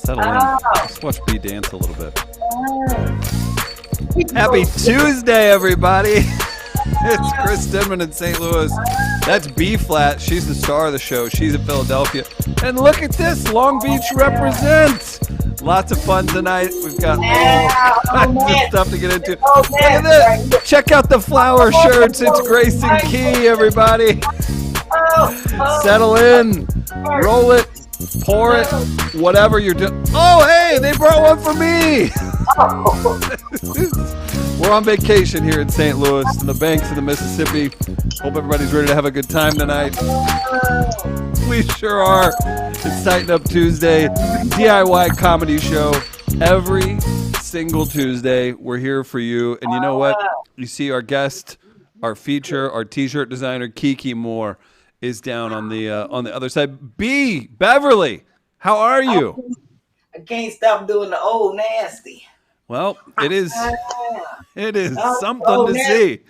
Settle in. Let's watch B dance a little bit. Happy Tuesday, everybody. It's Chris Denman in St. Louis. That's B-Phlat. She's the star of the show. She's in Philadelphia. And look at this. Long Beach represents. Lots of fun tonight. We've got all kinds of stuff to get into. Look at this. Check out the flower shirts. It's Grace and Key, everybody. Settle in. Roll it. Pour it. Whatever you're doing. Oh, hey, they brought one for me. We're on vacation here in St. Louis on the banks of the Mississippi. Hope everybody's ready to have a good time tonight. We sure are. It's Tighten Up Tuesday, DIY comedy show. Every single Tuesday, we're here for you. And you know what? You see our guest, our feature, our t-shirt designer, Kiki Moore, is down on the other side. Beverly, how are you? I can't stop doing the old nasty. Well, it is something to see.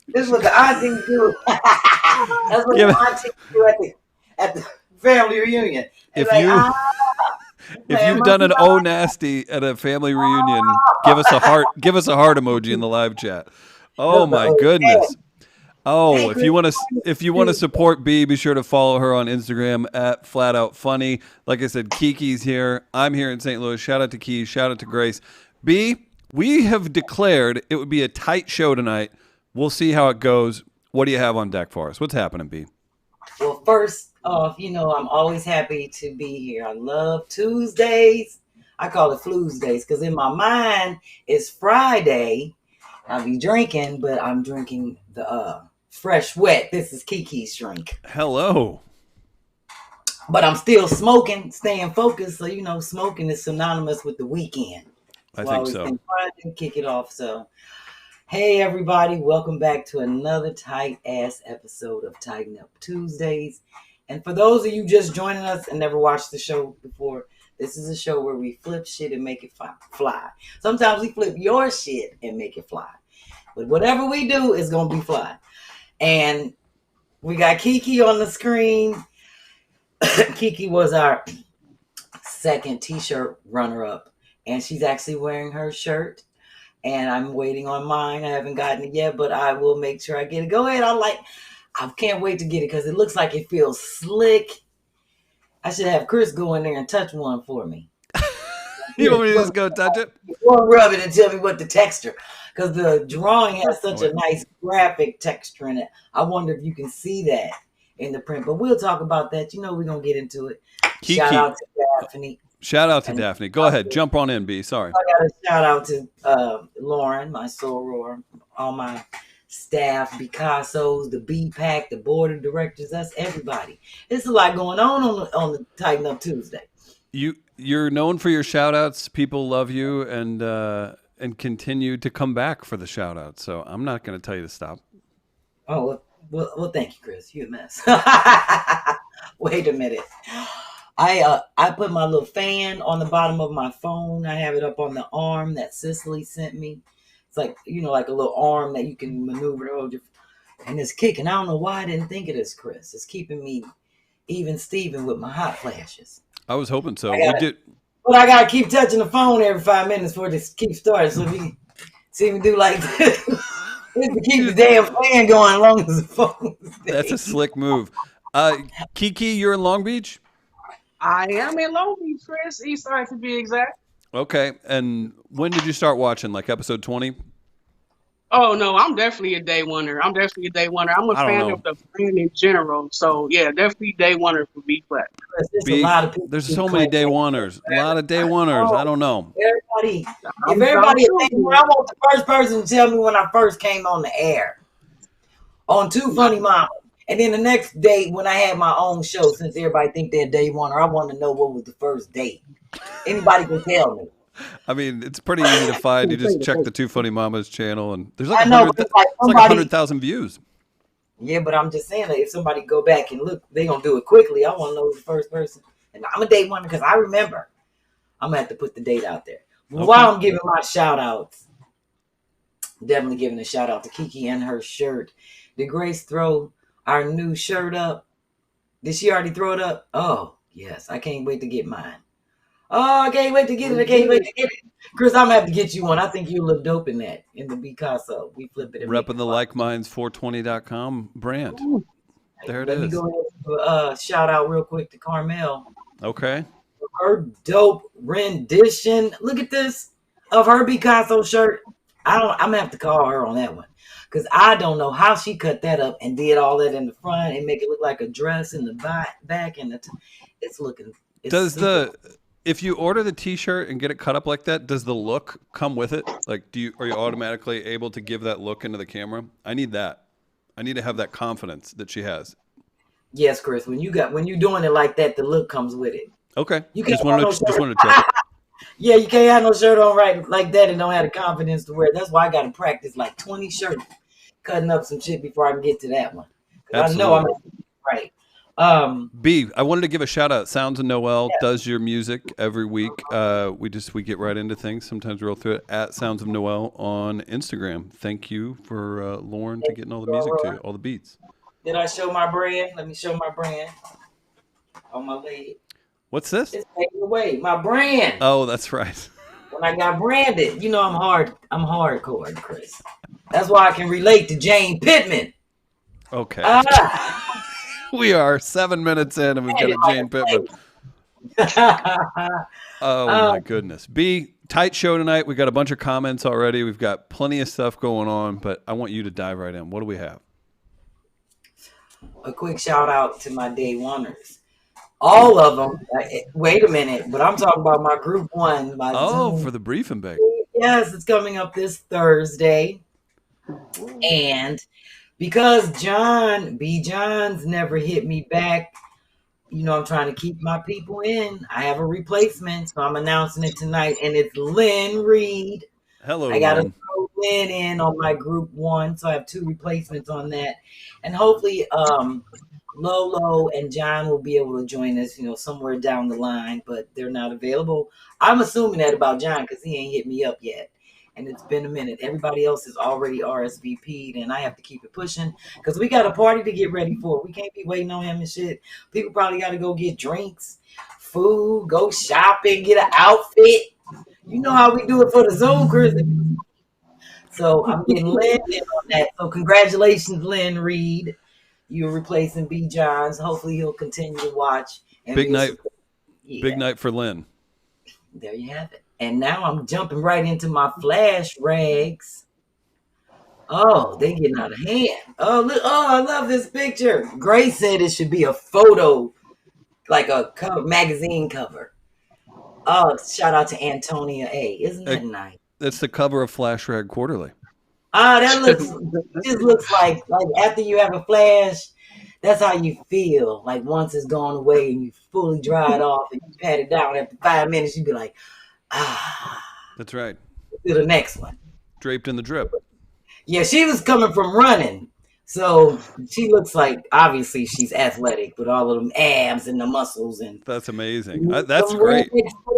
This is what the aunties do. That's what the aunties do at the family reunion. If you've done an oh nasty at a family reunion, give us a heart emoji in the live chat. Oh my goodness. Oh, if you want to support B, be sure to follow her on Instagram at Flat Out Funny. Like I said, Kiki's here. I'm here in St. Louis. Shout out to Key. Shout out to Grace. B, we have declared it would be a tight show tonight. We'll see how it goes. What do you have on deck for us? What's happening, B? Well, first off, I'm always happy to be here. I love Tuesdays. I call it Tuesdays because in my mind it's Friday. I'll be drinking, but I'm drinking the fresh wet. This is Kiki's drink. Hello. But I'm still smoking, staying focused. So, smoking is synonymous with the weekend. I think so. Friday, kick it off. So, hey, everybody. Welcome back to another tight-ass episode of Tighten Up Tuesdays. And for those of you just joining us and never watched the show before, this is a show where we flip shit and make it fly. Sometimes we flip your shit and make it fly. But whatever we do is going to be fly. And we got Kiki on the screen. Kiki was our second t-shirt runner-up. And she's actually wearing her shirt. And I'm waiting on mine. I haven't gotten it yet, but I will make sure I get it. Go ahead. I can't wait to get it because it looks like it feels slick. I should have Chris go in there and touch one for me. You want me to just go touch it? Or rub it and tell me what the texture. Because the drawing has such a nice graphic texture in it. I wonder if you can see that in the print. But we'll talk about that. We're going to get into it. Kiki. Shout out to Daphne. Shout out to Daphne. Go ahead. Jump on in, B. Sorry. I got a shout out to Lauren, my soror, all my staff, Picassos, the B-Pack, the board of directors. That's everybody. There's a lot going on the Tighten Up Tuesday. You're known for your shout outs. People love you and continue to come back for the shout outs. So I'm not going to tell you to stop. Oh, well, thank you, Chris. You're a mess. Wait a minute. I put my little fan on the bottom of my phone. I have it up on the arm that Cicely sent me. It's like, like a little arm that you can maneuver to hold your, and it's kicking. I don't know why I didn't think of this, Chris. It's keeping me even Steven with my hot flashes. I was hoping so. But I got to keep touching the phone every 5 minutes for it to keep starting. So if you see me do like this, to keep the damn fan going as long as the phone stays. That's a slick move. Kiki, you're in Long Beach? I am in Long Beach, Chris. East Side to be exact. Okay. And when did you start watching? Like episode 20? Oh, no, I'm definitely a day oneer. I'm a fan of the brand in general. So, yeah, definitely day oneer for B-Phlat. There's so many day oneers. A lot of day oneers. I don't know. I want the first person to tell me when I first came on the air on TwoFunnyMamas. And then the next day when I had my own show, since everybody think they're day oneer, I want to know what was the first date. Anybody can tell me. I mean, it's pretty easy to find. You just check the TwoFunnyMamas channel, and there's like 100,000 views. Yeah, but I'm just saying that if somebody go back and look, they're going to do it quickly. I want to know the first person. And I'm a day one because I remember. I'm going to have to put the date out there. Okay. While I'm giving my shout outs, definitely giving a shout out to Kiki and her shirt. Did Grace throw our new shirt up? Did she already throw it up? Oh, yes. I can't wait to get mine. Oh, I can't wait to get it. I can't wait to get it. Chris, I'm gonna have to get you one. I think you look dope in that, in the Picasso. We flip it and make Repping it the fun. likeminds420.com brand. There it Let me is. go ahead and do a shout out real quick to Carmel. Okay. Her dope rendition. Look at this of her Picasso shirt. I'm gonna have to call her on that one because I don't know how she cut that up and did all that in the front and make it look like a dress in the back and it's looking. It's If you order the T-shirt and get it cut up like that, does the look come with it? Like, are you automatically able to give that look into the camera? I need that. I need to have that confidence that she has. Yes, Chris. When you're doing it like that, the look comes with it. Okay. You Just can't wanted to check. Yeah, you can't have no shirt on right like that and don't have the confidence to wear it. That's why I got to practice like 20 shirts, cutting up some shit before I can get to that one. I know I'm right. B, I wanted to give a shout out. Sounds of Noel does your music every week. We get right into things. Sometimes we roll through it at Sounds of Noel on Instagram. Thank you for Lauren to getting all the music to all the beats. Did I show my brand? Let me show my brand on my leg. What's this? It's taken away. My brand. Oh, that's right. When I got branded, you know I'm hardcore, Chris. That's why I can relate to Jane Pittman. Okay. We are 7 minutes in and we've got a Jane Pittman. Oh my goodness. B, tight show tonight. We got a bunch of comments already. We've got plenty of stuff going on, but I want you to dive right in. What do we have? A quick shout out to my day oneers. All of them. Wait a minute, but I'm talking about my group one. Zoom. For the briefing bag. Yes, it's coming up this Thursday. And because John's never hit me back, you know, I'm trying to keep my people in. I have a replacement, so I'm announcing it tonight, and it's Lynn Reed. Hello, I got to throw Lynn in on my group one, so I have 2 replacements on that. And hopefully Lolo and John will be able to join us, you know, somewhere down the line, but they're not available. I'm assuming that about John because he ain't hit me up yet. And it's been a minute. Everybody else is already RSVP'd, and I have to keep it pushing because we got a party to get ready for. We can't be waiting on him and shit. People probably got to go get drinks, food, go shopping, get an outfit. You know how we do it for the Zoom, Chris. So I'm getting Lynn in on that. So congratulations, Lynn Reed. You're replacing B. Johns. Hopefully he'll continue to watch. And big night. Yeah. Big night for Lynn. There you have it. And now I'm jumping right into my flash rags. Oh, they getting out of hand. Oh, look. Oh, I love this picture. Grace said it should be a photo, like a magazine cover. Oh, shout out to Antonia A. Isn't that nice? That's the cover of Flash Rag Quarterly. That just looks like after you have a flash, that's how you feel. Like once it's gone away and you fully dried off and you pat it down after 5 minutes, you'd be like, That's right. To the next one. Draped in the drip. Yeah, she was coming from running. So she looks like, obviously, she's athletic with all of them abs and the muscles. And that's amazing. That's great.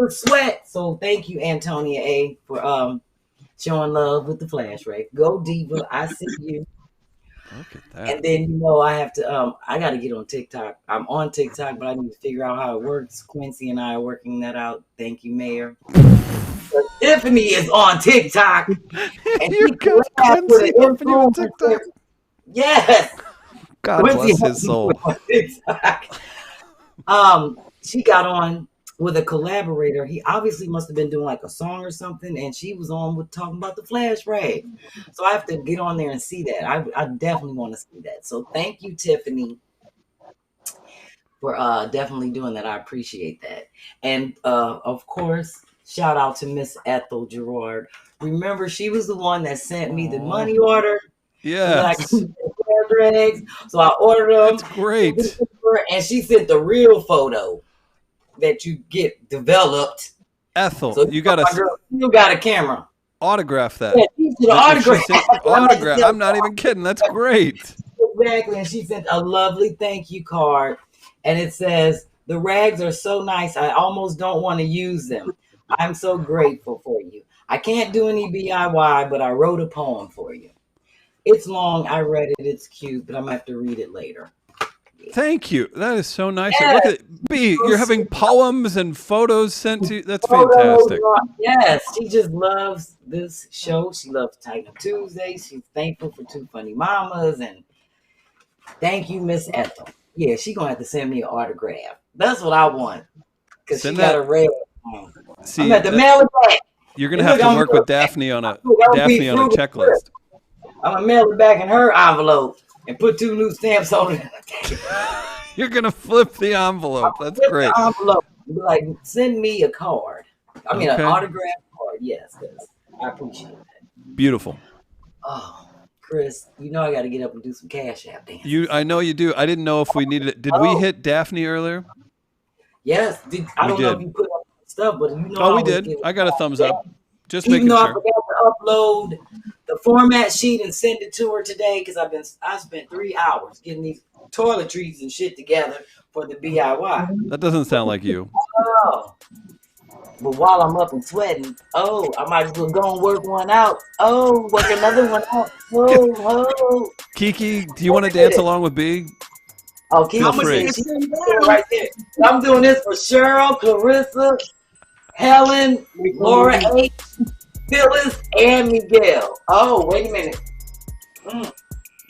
Sweat. So thank you, Antonia A., for showing love with the flash rate. Go Diva. I see you. Look at that. And then, you know, I have to, I got to get on TikTok. I'm on TikTok, but I need to figure out how it works. Quincy and I are working that out. Thank you, Mayor. But Tiffany is on TikTok. And Here comes Quincy on TikTok. Yes. God Quincy bless his soul. She got on with a collaborator. He obviously must have been doing like a song or something, and she was on with talking about the flash rag. So I have to get on there and see that. I definitely want to see that. So thank you, Tiffany, for definitely doing that. I appreciate that. And of course, shout out to Miss Ethel Gerard. Remember, she was the one that sent me the money order. Yes. So I ordered them. That's great. And she sent the real photo that you get developed. Ethel, so you got a camera. Autograph that. Yeah, autograph. I'm not even kidding. That's great. Exactly. And she sent a lovely thank you card. And it says, "The rags are so nice, I almost don't want to use them. I'm so grateful for you. I can't do any DIY, but I wrote a poem for you. It's long. I read it. It's cute, but I'm going to have to read it later. Thank you. That is so nice. Yes. Look at B. You're having poems and photos sent to you. That's Photos, fantastic. yes, she just loves this show. She loves Tighten Up Tuesdays. She's thankful for Two Funny Mamas, and thank you, Miss Ethel. Yeah, she gonna have to send me an autograph. That's what I want, because she got a red. See, I'm at the mail it back. You're gonna have to work with Daphne on a checklist. I'm gonna mail it back in her envelope and put 2 new stamps on it. You're gonna flip the envelope. That's great. The envelope. Like, send me a card. I mean, an autograph card. Yes, I appreciate that. Beautiful. Oh, Chris, you know I got to get up and do some CashApp dance. I know you do. I didn't know if we needed it. Did we hit Daphne earlier? Yes. I don't know if you put up stuff, but you know. Oh, we did. I got a thumbs up. Just making sure. I forgot to upload the format sheet and send it to her today, because I spent 3 hours getting these toiletries and shit together for the DIY. That doesn't sound like you. Oh. But while I'm up and sweating, I might as well go and work one out. Work another one out. Kiki, do you want to dance along with B? Oh, Kiki, feel free. Right there. I'm doing this for Cheryl, Clarissa, Helen, Laura H., Phyllis, and Miguel. Oh, wait a minute.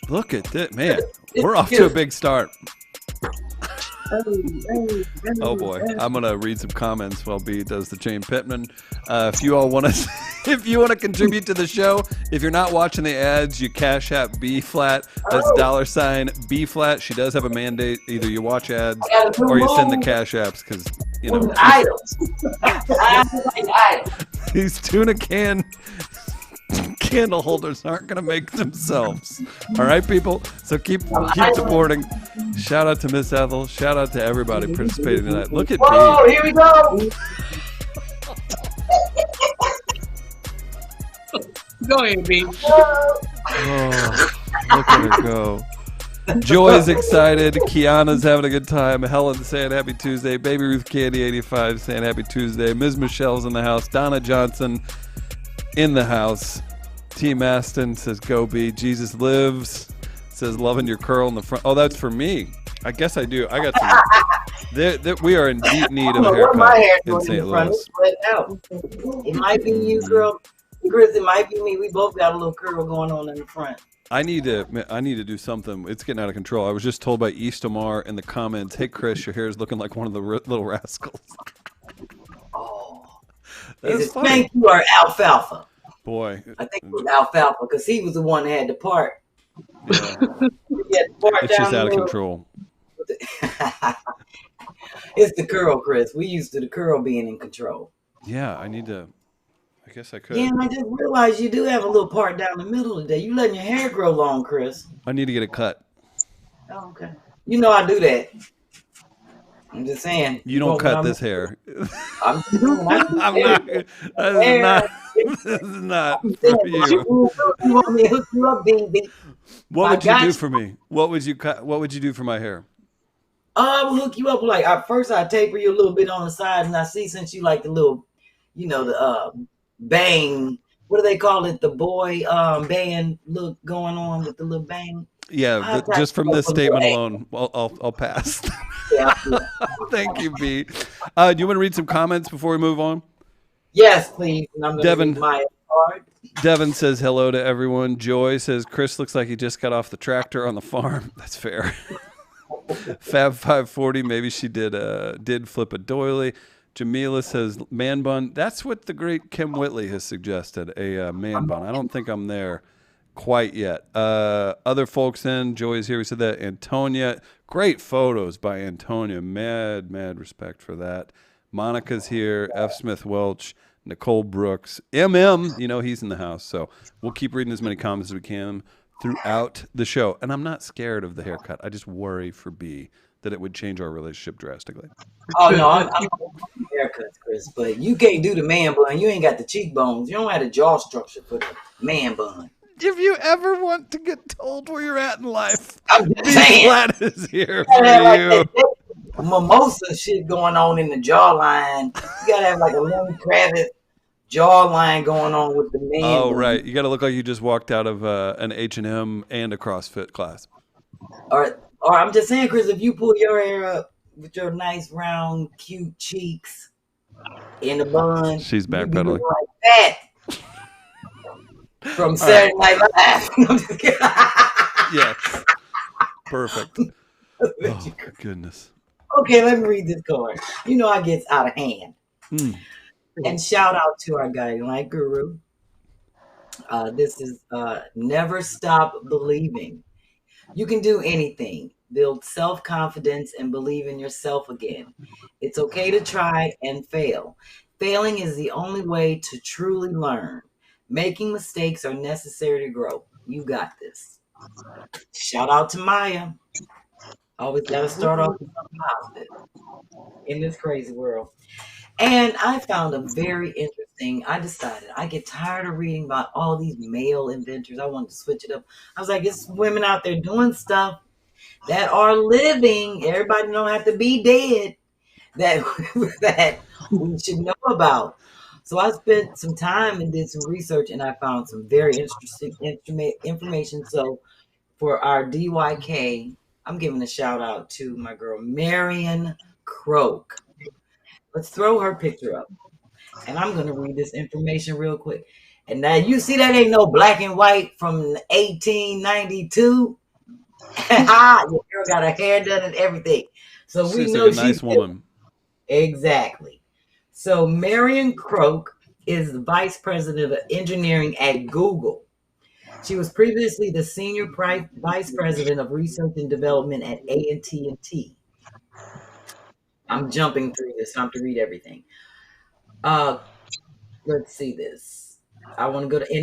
Look at that, man. We're off to a big start. Oh boy, I'm gonna read some comments while B does the Jane Pittman. If you all want to, contribute to the show, if you're not watching the ads, you cash app B-Phlat. That's $BPhlat. She does have a mandate: either you watch ads or you send the cash apps, because these tuna candle holders aren't going to make themselves. All right, people? So keep supporting. Shout out to Miss Ethel. Shout out to everybody participating tonight. Look at me. Here we go. Go ahead, B. Oh, look at her go. Joy's excited. Kiana's having a good time. Helen's saying happy Tuesday. Baby Ruth Candy 85 saying happy Tuesday. Ms. Michelle's in the house. Donna Johnson in the house. Team Aston says go B. Jesus lives. Says loving your curl in the front. Oh, that's for me. I guess I do. I got some. We are in deep need of a haircut in St. Louis. It might be you, girl. Chris, it might be me. We both got a little curl going on in the front. I need to do something. It's getting out of control. I was just told by East Omar in the comments, "Hey Chris, your hair is looking like one of the little rascals." Oh, that's is it funny. Thank you or Alfalfa? Boy, I think it was Alfalfa, because he was the one that had to part. Yeah. It's just out of control. It's the curl, Chris. We used to the curl being in control. Yeah, I guess I could. Yeah, and I just realized you do have a little part down the middle today. You letting your hair grow long, Chris. I need to get it cut. Oh, okay. You know I do that. I'm just saying. You don't cut this hair. I'm not. This is not for you. You want me to hook you up, baby? What would you do for me? What would you cut? What would you do for my hair? I will hook you up. Like, first I taper you a little bit on the side, and I see, since you like the little, the bang. What do they call it? The boy band look going on with the little bang. Yeah, just from this statement alone, I'll pass. Yeah. Thank you, B. Do you want to read some comments before we move on? Yes, please. And I'm going Devin, to read my card. Devin says hello to everyone. Joy says Chris looks like he just got off the tractor on the farm. That's fair. Fab 540, maybe she did flip a doily. Jamila says man bun. That's what the great Kim Whitley has suggested, a man bun. I don't think I'm there quite yet. Other folks in. Joy's here. We said that. Antonia. Great photos by Antonia. Mad respect for that. Monica's here. F. Smith Welch. Nicole Brooks. MM. He's in the house. So we'll keep reading as many comments as we can throughout the show. And I'm not scared of the haircut. I just worry for B that it would change our relationship drastically. Oh, no. I'm haircuts, Chris. But you can't do the man bun. You ain't got the cheekbones. You don't have the jaw structure for the man bun. If you ever want to get told where you're at in life, BPhlat is here for you. Mimosa shit going on in the jawline. You gotta have like a Lenny Kravitz jawline going on with the man. Oh, right. You gotta look like you just walked out of an H&M and a CrossFit class. Or Or I'm just saying, Chris, if you pull your hair up with your nice round, cute cheeks in a bun, She's you be looking backpedaling. like that from Saturday Night Live. I'm just kidding. Yes. Perfect. Oh, goodness. Okay, let me read this card. You know I gets out of hand. Mm. And shout out to our guideline guru. This is never stop believing. You can do anything. Build self-confidence and believe in yourself again. It's okay to try and fail. Failing is the only way to truly learn. Making mistakes are necessary to grow. You got this. Shout out to Maya. Always got to start off with something positive in this crazy world. And I found a very interesting. I decided I get tired of reading about all these male inventors. I wanted to switch it up. I was like, it's women out there doing stuff that are living. Everybody don't have to be dead. That that we should know about. So I spent some time and did some research, and I found some very interesting information. So for our DYK, I'm giving a shout out to my girl Marion Croak. Let's throw her picture up. And I'm going to read this information real quick. And now you see that ain't no black and white from 1892. Your girl got her hair done and everything. So we She's know like a nice woman. Exactly. So Marion Croak is the vice president of engineering at Google. She was previously the senior vice president of research and development at AT&T. I'm jumping through this. I have to read everything. Let's see this. I want to go to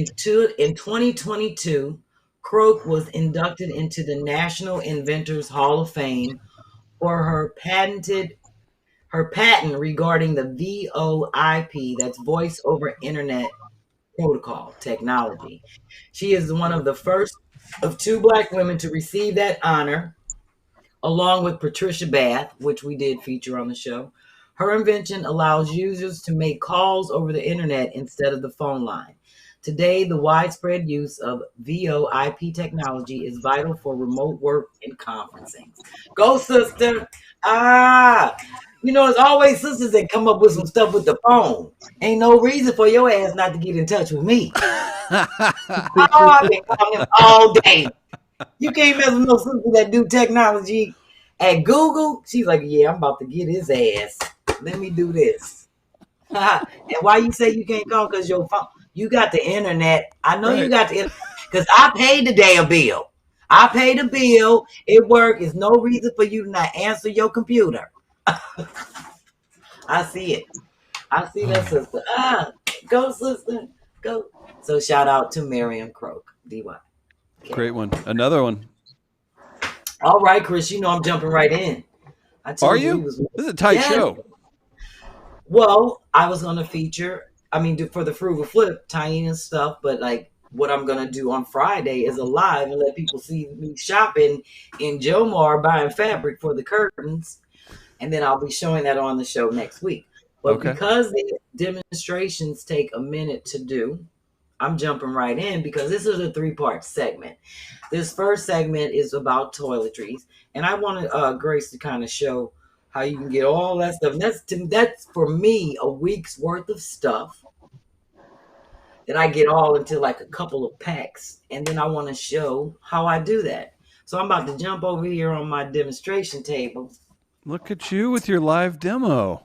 in 2022. Croak was inducted into the National Inventors Hall of Fame for her patent regarding the VoIP, that's Voice over Internet Protocol technology. She is one of the first of two Black women to receive that honor, along with Patricia Bath, which we did feature on the show. Her invention allows users to make calls over the internet instead of the phone line. Today, the widespread use of VoIP technology is vital for remote work and conferencing. Go, sister. It's always sisters that come up with some stuff with the phone. Ain't no reason for your ass not to get in touch with me. I've been calling them all day. You can't mess with no sister that do technology at Google. She's like, yeah, I'm about to get his ass. Let me do this. And why you say you can't call? Because your phone, you got the internet. I know you got the internet because I paid the damn bill. I paid the bill. It worked. There's no reason for you to not answer your computer. I see it. I see that, sister. Go, sister. Go. So shout out to Marion Croak, DY. Okay. Great one. Another one. All right, Chris, I'm jumping right in. Are you? This is a tight show. Well, I was going to feature, for the Frugal Flip, tying and stuff, but like what I'm going to do on Friday is a live and let people see me shopping in Jomar buying fabric for the curtains. And then I'll be showing that on the show next week. But because the demonstrations take a minute to do, I'm jumping right in because this is a 3-part segment. This first segment is about toiletries. And I wanted Grace to kind of show how you can get all that stuff. And that's for me a week's worth of stuff that I get all into like a couple of packs. And then I want to show how I do that. So I'm about to jump over here on my demonstration table. Look at you with your live demo.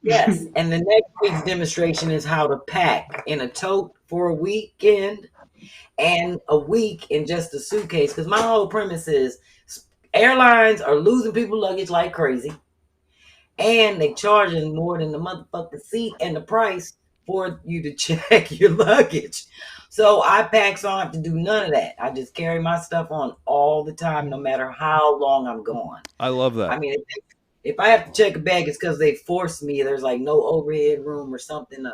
Yes, and the next week's demonstration is how to pack in a tote for a weekend and a week in just a suitcase. Because my whole premise is airlines are losing people luggage like crazy. And they charging more than the motherfucking seat and the price for you to check your luggage. So iPacks don't have to do none of that. I just carry my stuff on all the time, no matter how long I'm gone. I love that. If I have to check a bag, it's because they forced me. There's like no overhead room or something,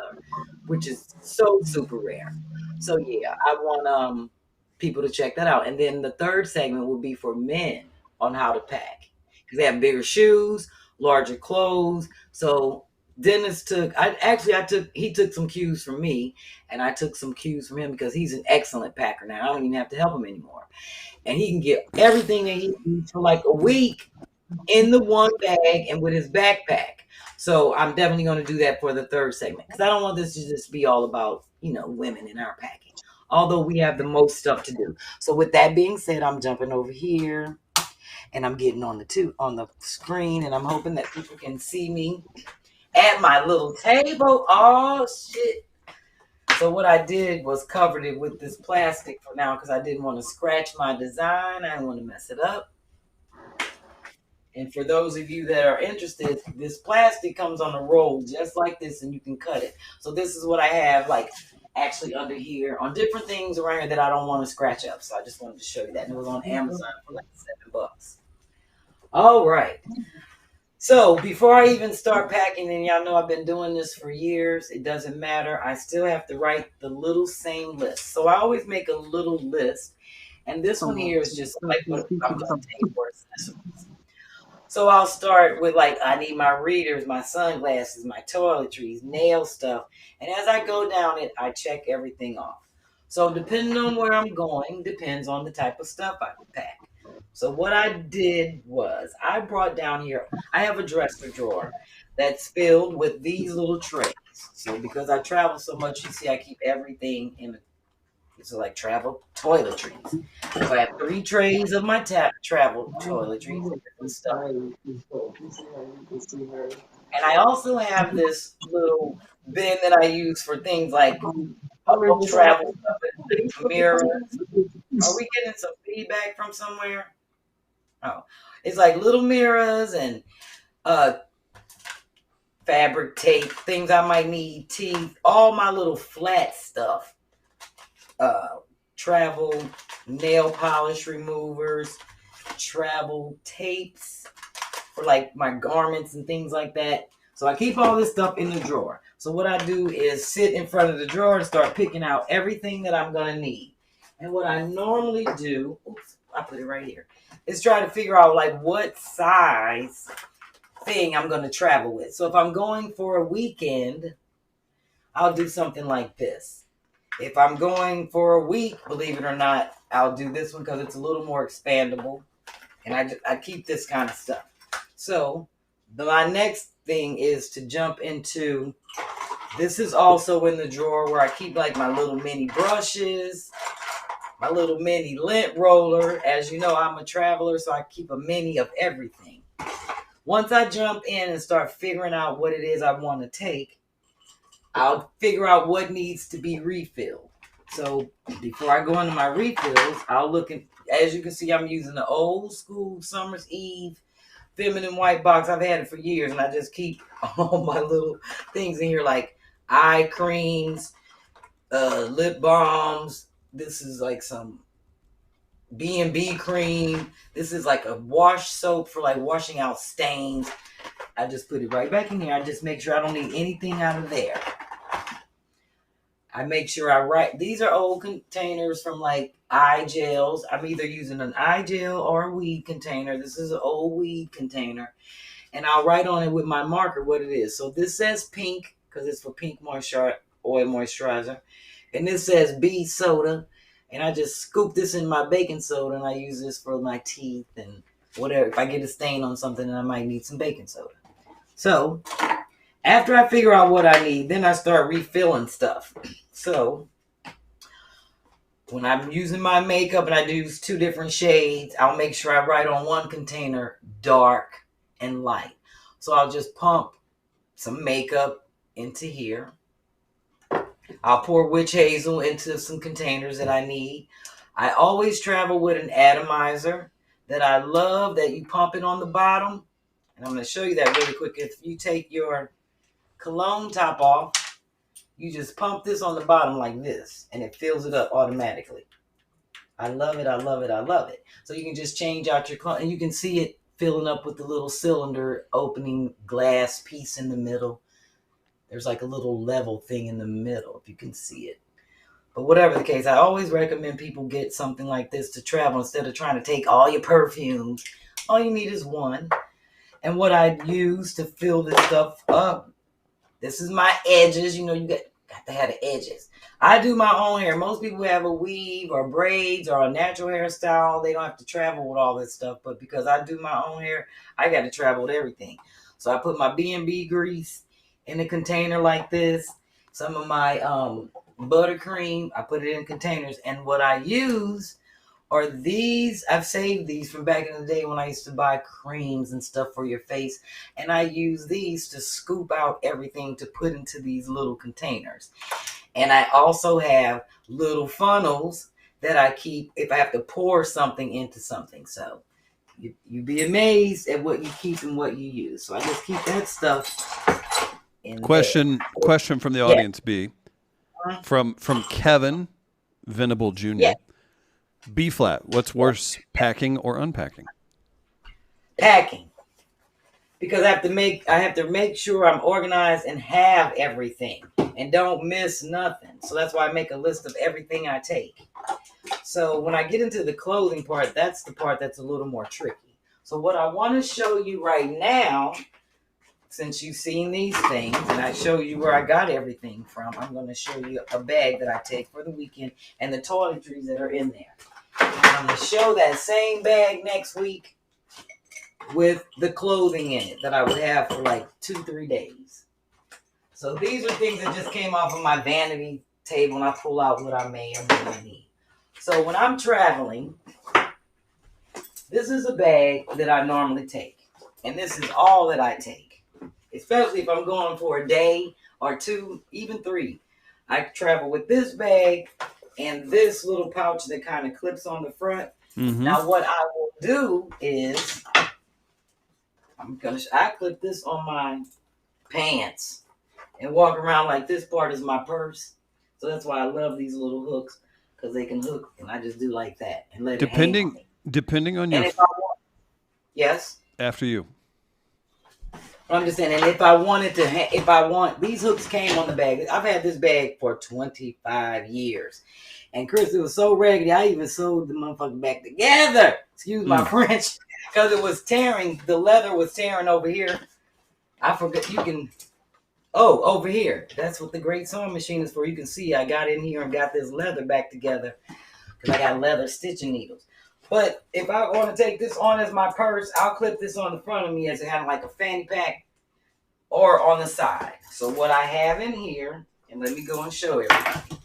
which is so super rare. So yeah, I want people to check that out. And then the third segment will be for men on how to pack because they have bigger shoes, larger clothes. So Dennis he took some cues from me, and I took some cues from him because he's an excellent packer now. I don't even have to help him anymore. And he can get everything that he needs for like a week in the one bag and with his backpack. So I'm definitely going to do that for the third segment because I don't want this to just be all about, women in our packing. Although we have the most stuff to do. So with that being said, I'm jumping over here and I'm getting on the screen, and I'm hoping that people can see me at my little table. Oh shit. So what I did was covered it with this plastic for now because I didn't want to scratch my design. I didn't want to mess it up. And for those of you that are interested, this plastic comes on a roll just like this, and you can cut it. So this is what I have, like, actually under here on different things around here that I don't want to scratch up. So I just wanted to show you that. And it was on Amazon for like $7. All right. So before I even start packing, and y'all know I've been doing this for years, it doesn't matter. I still have to write the little same list. So I always make a little list. And this one here is just like what I'm going to take for accessories. So I'll start with, like, I need my readers, my sunglasses, my toiletries, nail stuff. And as I go down it, I check everything off. So depending on where I'm going, depends on the type of stuff I pack. So what I did was I brought down here, I have a dresser drawer that's filled with these little trays. So because I travel so much, you see I keep everything in like travel toiletries. So I have 3 trays of my travel toiletries and stuff. And I also have this little bin that I use for things like travel stuff, mirrors. Are we getting some feedback from somewhere? Oh, it's like little mirrors and fabric tape, things I might need, teeth, all my little flat stuff. Travel nail polish removers, travel tapes for like my garments and things like that. So I keep all this stuff in the drawer. So what I do is sit in front of the drawer and start picking out everything that I'm going to need. And what I normally do, I put it right here, is try to figure out like what size thing I'm going to travel with. So if I'm going for a weekend, I'll do something like this. If I'm going for a week, believe it or not, I'll do this one because it's a little more expandable. And I keep this kind of stuff. So my next thing is to jump into, this is also in the drawer where I keep like my little mini brushes, my little mini lint roller. As you know, I'm a traveler, so I keep a mini of everything. Once I jump in and start figuring out what it is I want to take, I'll figure out what needs to be refilled. So before I go into my refills, I'll look at, as you can see, I'm using the old school Summer's Eve feminine white box. I've had it for years, and I just keep all my little things in here, like eye creams, lip balms. This is like some B&B cream. This is like a wash soap for like washing out stains. I just put it right back in here. I just make sure I don't need anything out of there. I make sure I write. These are old containers from like eye gels. I'm either using an eye gel or a weed container. This is an old weed container. And I'll write on it with my marker what it is. So this says pink because it's for pink oil moisturizer. And this says B soda. And I just scoop this in my baking soda, and I use this for my teeth and whatever. If I get a stain on something, then I might need some baking soda. So after I figure out what I need, then I start refilling stuff. So when I'm using my makeup and I use 2 different shades, I'll make sure I write on one container dark and light. So I'll just pump some makeup into here. I'll pour witch hazel into some containers that I need. I always travel with an atomizer that I love, that you pump it on the bottom. And I'm going to show you that really quick. If you take your cologne top off, you just pump this on the bottom like this, and it fills it up automatically. I love it. I love it. I love it. So you can just change out your cologne, and you can see it filling up with the little cylinder opening glass piece in the middle. There's like a little level thing in the middle, if you can see it. But whatever the case, I always recommend people get something like this to travel instead of trying to take all your perfumes. All you need is one. And what I use to fill this stuff up This is my edges. You know, you got to have the edges. I do my own hair. Most people have a weave or braids or a natural hairstyle. They don't have to travel with all this stuff. But because I do my own hair, I got to travel with everything. So I put my B&B grease in a container like this. Some of my buttercream, I put it in containers. And what I use are these. I've saved these from back in the day when I used to buy creams and stuff for your face. And I use these to scoop out everything to put into these little containers. And I also have little funnels that I keep if I have to pour something into something. So you'd be amazed at what you keep and what you use. So I just keep that stuff in Question from the audience, B. From Kevin Venable Jr. Yeah. B-Phlat, what's worse, packing or unpacking? Packing. Because I have to make sure I'm organized and have everything and don't miss nothing. So that's why I make a list of everything I take. So when I get into the clothing part, that's the part that's a little more tricky. So what I want to show you right now, since you've seen these things and I show you where I got everything from, I'm going to show you a bag that I take for the weekend and the toiletries that are in there. I'm going to show that same bag next week with the clothing in it that I would have for like 2-3 days. So these are things that just came off of my vanity table and I pull out what I may or may not need. So when I'm traveling, this is a bag that I normally take. And this is all that I take. Especially if I'm going for a day or 2, even 3. I travel with this bag and this little pouch that kind of clips on the front. Mm-hmm. Now what I will do is I clip this on my pants and walk around like this part is my purse. So that's why I love these little hooks, because they can hook, and I just do like that and let it hang on me. Depending on your... Yes? After you. I'm just saying, and these hooks came on the bag. I've had this bag for 25 years. And Chris, it was so raggedy, I even sewed the motherfucker back together. Excuse my French. Because it was tearing. The leather was tearing over here. I forgot. Over here. That's what the great sewing machine is for. You can see I got in here and got this leather back together. Because I got leather stitching needles. But if I want to take this on as my purse, I'll clip this on the front of me as it had like a fanny pack or on the side. So what I have in here, and let me go and show everybody.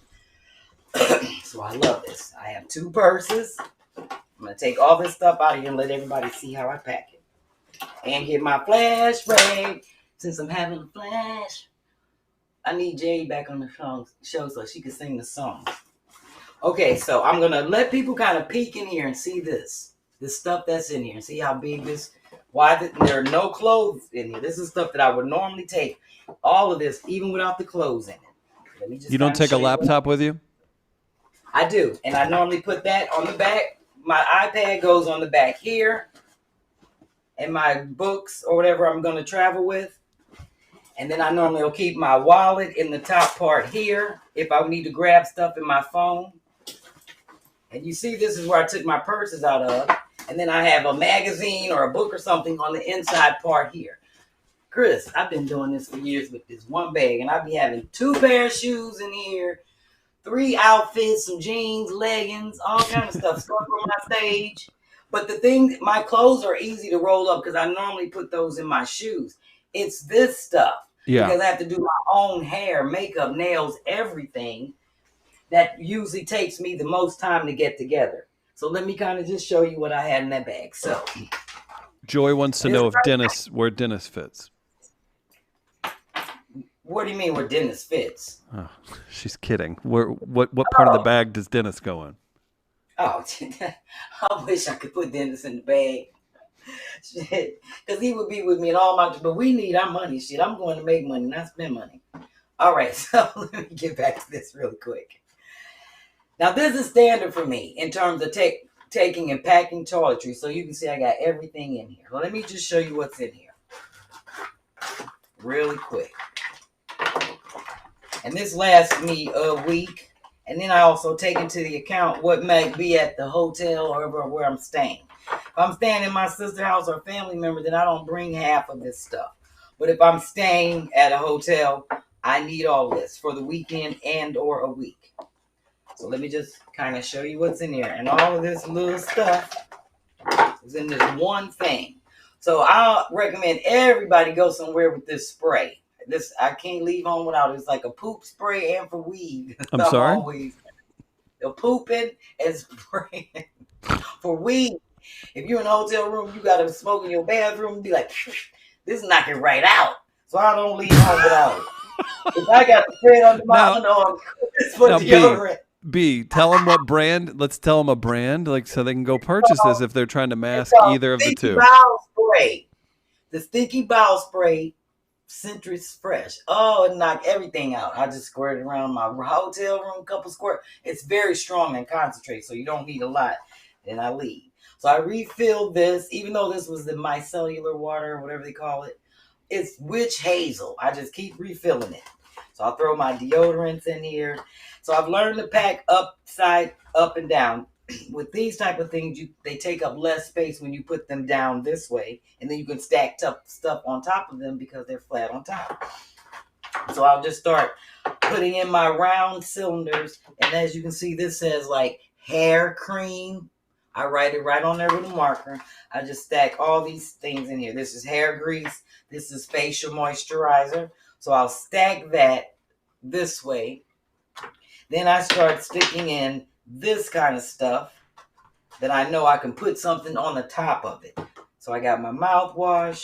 So I love this. I have 2 purses. I'm going to take all this stuff out of here and let everybody see how I pack it. And get my flash bag. Since I'm having a flash, I need Jay back on the show so she can sing the song. Okay, so I'm going to let people kind of peek in here and see this stuff that's in here. And see how big this, there are no clothes in here. This is stuff that I would normally take. All of this, even without the clothes in it. Let me just you don't take a laptop with you? I do. And I normally put that on the back. My iPad goes on the back here. And my books or whatever I'm going to travel with. And then I normally will keep my wallet in the top part here if I need to grab stuff in my phone. And you see, this is where I took my purses out of. And then I have a magazine or a book or something on the inside part here. Chris, I've been doing this for years with this one bag. And I'll be having 2 pair of shoes in here, 3 outfits, some jeans, leggings, all kind of stuff. Stuff on my stage. But the thing, my clothes are easy to roll up because I normally put those in my shoes. It's this stuff. Yeah. Because I have to do my own hair, makeup, nails, everything. That usually takes me the most time to get together. So let me kind of just show you what I had in that bag. So Joy wants to know if where Dennis fits. What do you mean where Dennis fits? Oh, she's kidding. What part of the bag does Dennis go in? Oh, I wish I could put Dennis in the bag. Shit, because he would be with me in all my. But we need our money. Shit, I'm going to make money, not spend money. All right, so let me get back to this really quick. Now, this is standard for me in terms of taking and packing toiletries. So you can see I got everything in here. Well, let me just show you what's in here really quick. And this lasts me a week. And then I also take into the account what might be at the hotel or where I'm staying. If I'm staying in my sister's house or family member, then I don't bring half of this stuff. But if I'm staying at a hotel, I need all this for the weekend and or a week. So let me just kind of show you what's in here. And all of this little stuff is in this one thing. So I recommend everybody go somewhere with this spray. This I can't leave home without it. It's like a poop spray and for weed. I'm sorry? Always the pooping and spraying for weed. If you're in a hotel room, you got to smoke in your bathroom and be like, this knock it right out. So I don't leave home without it. If I got the spray under my arm, it's for deodorant. B, tell them what brand. Let's tell them a brand, like so they can go purchase this if they're trying to mask either of the two. Bowel spray. The stinky bowel spray, Citrus Fresh. Oh, it knocked everything out. I just squirted around my hotel room, couple squirt. It's very strong and concentrated, so you don't need a lot. Then I leave. So I refilled this, even though this was the micellar water, or whatever they call it. It's witch hazel. I just keep refilling it. So I'll throw my deodorants in here. So I've learned to pack up and down. With these type of things, they take up less space when you put them down this way. And then you can stack stuff on top of them because they're flat on top. So I'll just start putting in my round cylinders. And as you can see, this says like hair cream. I write it right on there with a marker. I just stack all these things in here. This is hair grease. This is facial moisturizer. So I'll stack that this way. Then I start sticking in this kind of stuff that I know I can put something on the top of it. So I got my mouthwash.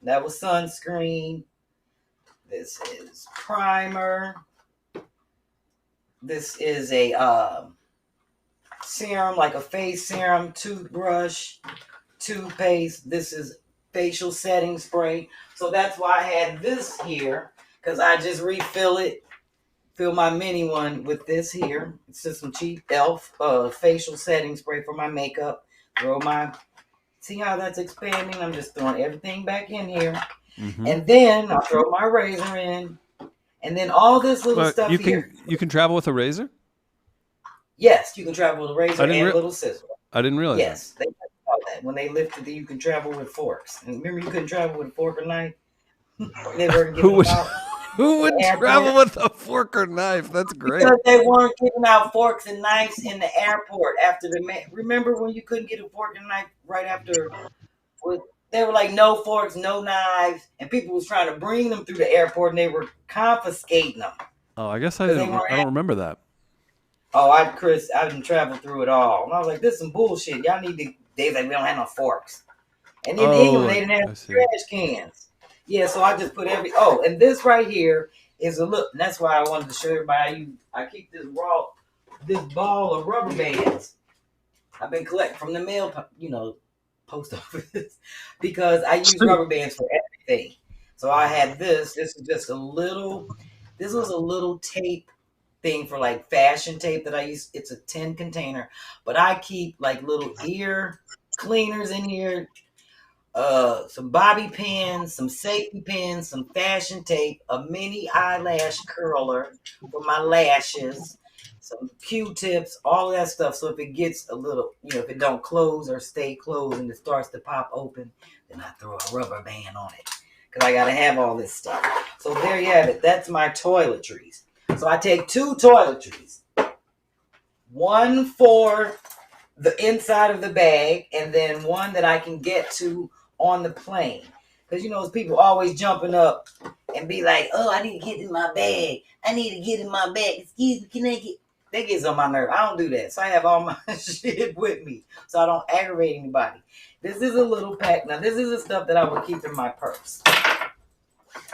That was sunscreen. This is primer. This is a serum, like a face serum, toothbrush, toothpaste. This is facial setting spray. So that's why I had this here, because I just refill it. Fill my mini one with this here. It's just some cheap e.l.f. Facial setting spray for my makeup. See how that's expanding? I'm just throwing everything back in here. Mm-hmm. And then I'll throw my razor in. And then all this little stuff here. You can travel with a razor? Yes, you can travel with a razor and a little scissor. I didn't realize Yes, they talked about that. When they lifted you can travel with forks. And remember, you couldn't travel with a fork or knife? Who would travel with a fork or knife? That's great. Because they weren't giving out forks and knives in the airport after remember when you couldn't get a fork and knife right after? They were like, no forks, no knives. And people was trying to bring them through the airport and they were confiscating them. Oh, I guess I don't remember that. Oh, I didn't travel through it all. And I was like, this is some bullshit. Y'all need to, they was like, we don't have no forks. And in England, they didn't have trash cans. Yeah, so I just put and this right here is and that's why I wanted to show everybody I keep this ball of rubber bands. I've been collecting from the mail, post office, because I use rubber bands for everything. So I had this is just this was a little tape thing for like fashion tape that I use. It's a 10 container, but I keep like little ear cleaners in here. Some bobby pins, some safety pins, some fashion tape, a mini eyelash curler for my lashes, some Q-tips, all of that stuff. So if it gets a little, if it don't close or stay closed and it starts to pop open, then I throw a rubber band on it because I got to have all this stuff. So there you have it. That's my toiletries. So I take 2 toiletries, one for the inside of the bag and then one that I can get to on the plane. Because those people always jumping up and be like, oh, I need to get in my bag. I need to get in my bag. Excuse me, can I get? That gets on my nerve. I don't do that. So I have all my shit with me so I don't aggravate anybody. This is a little pack. Now, this is the stuff that I would keep in my purse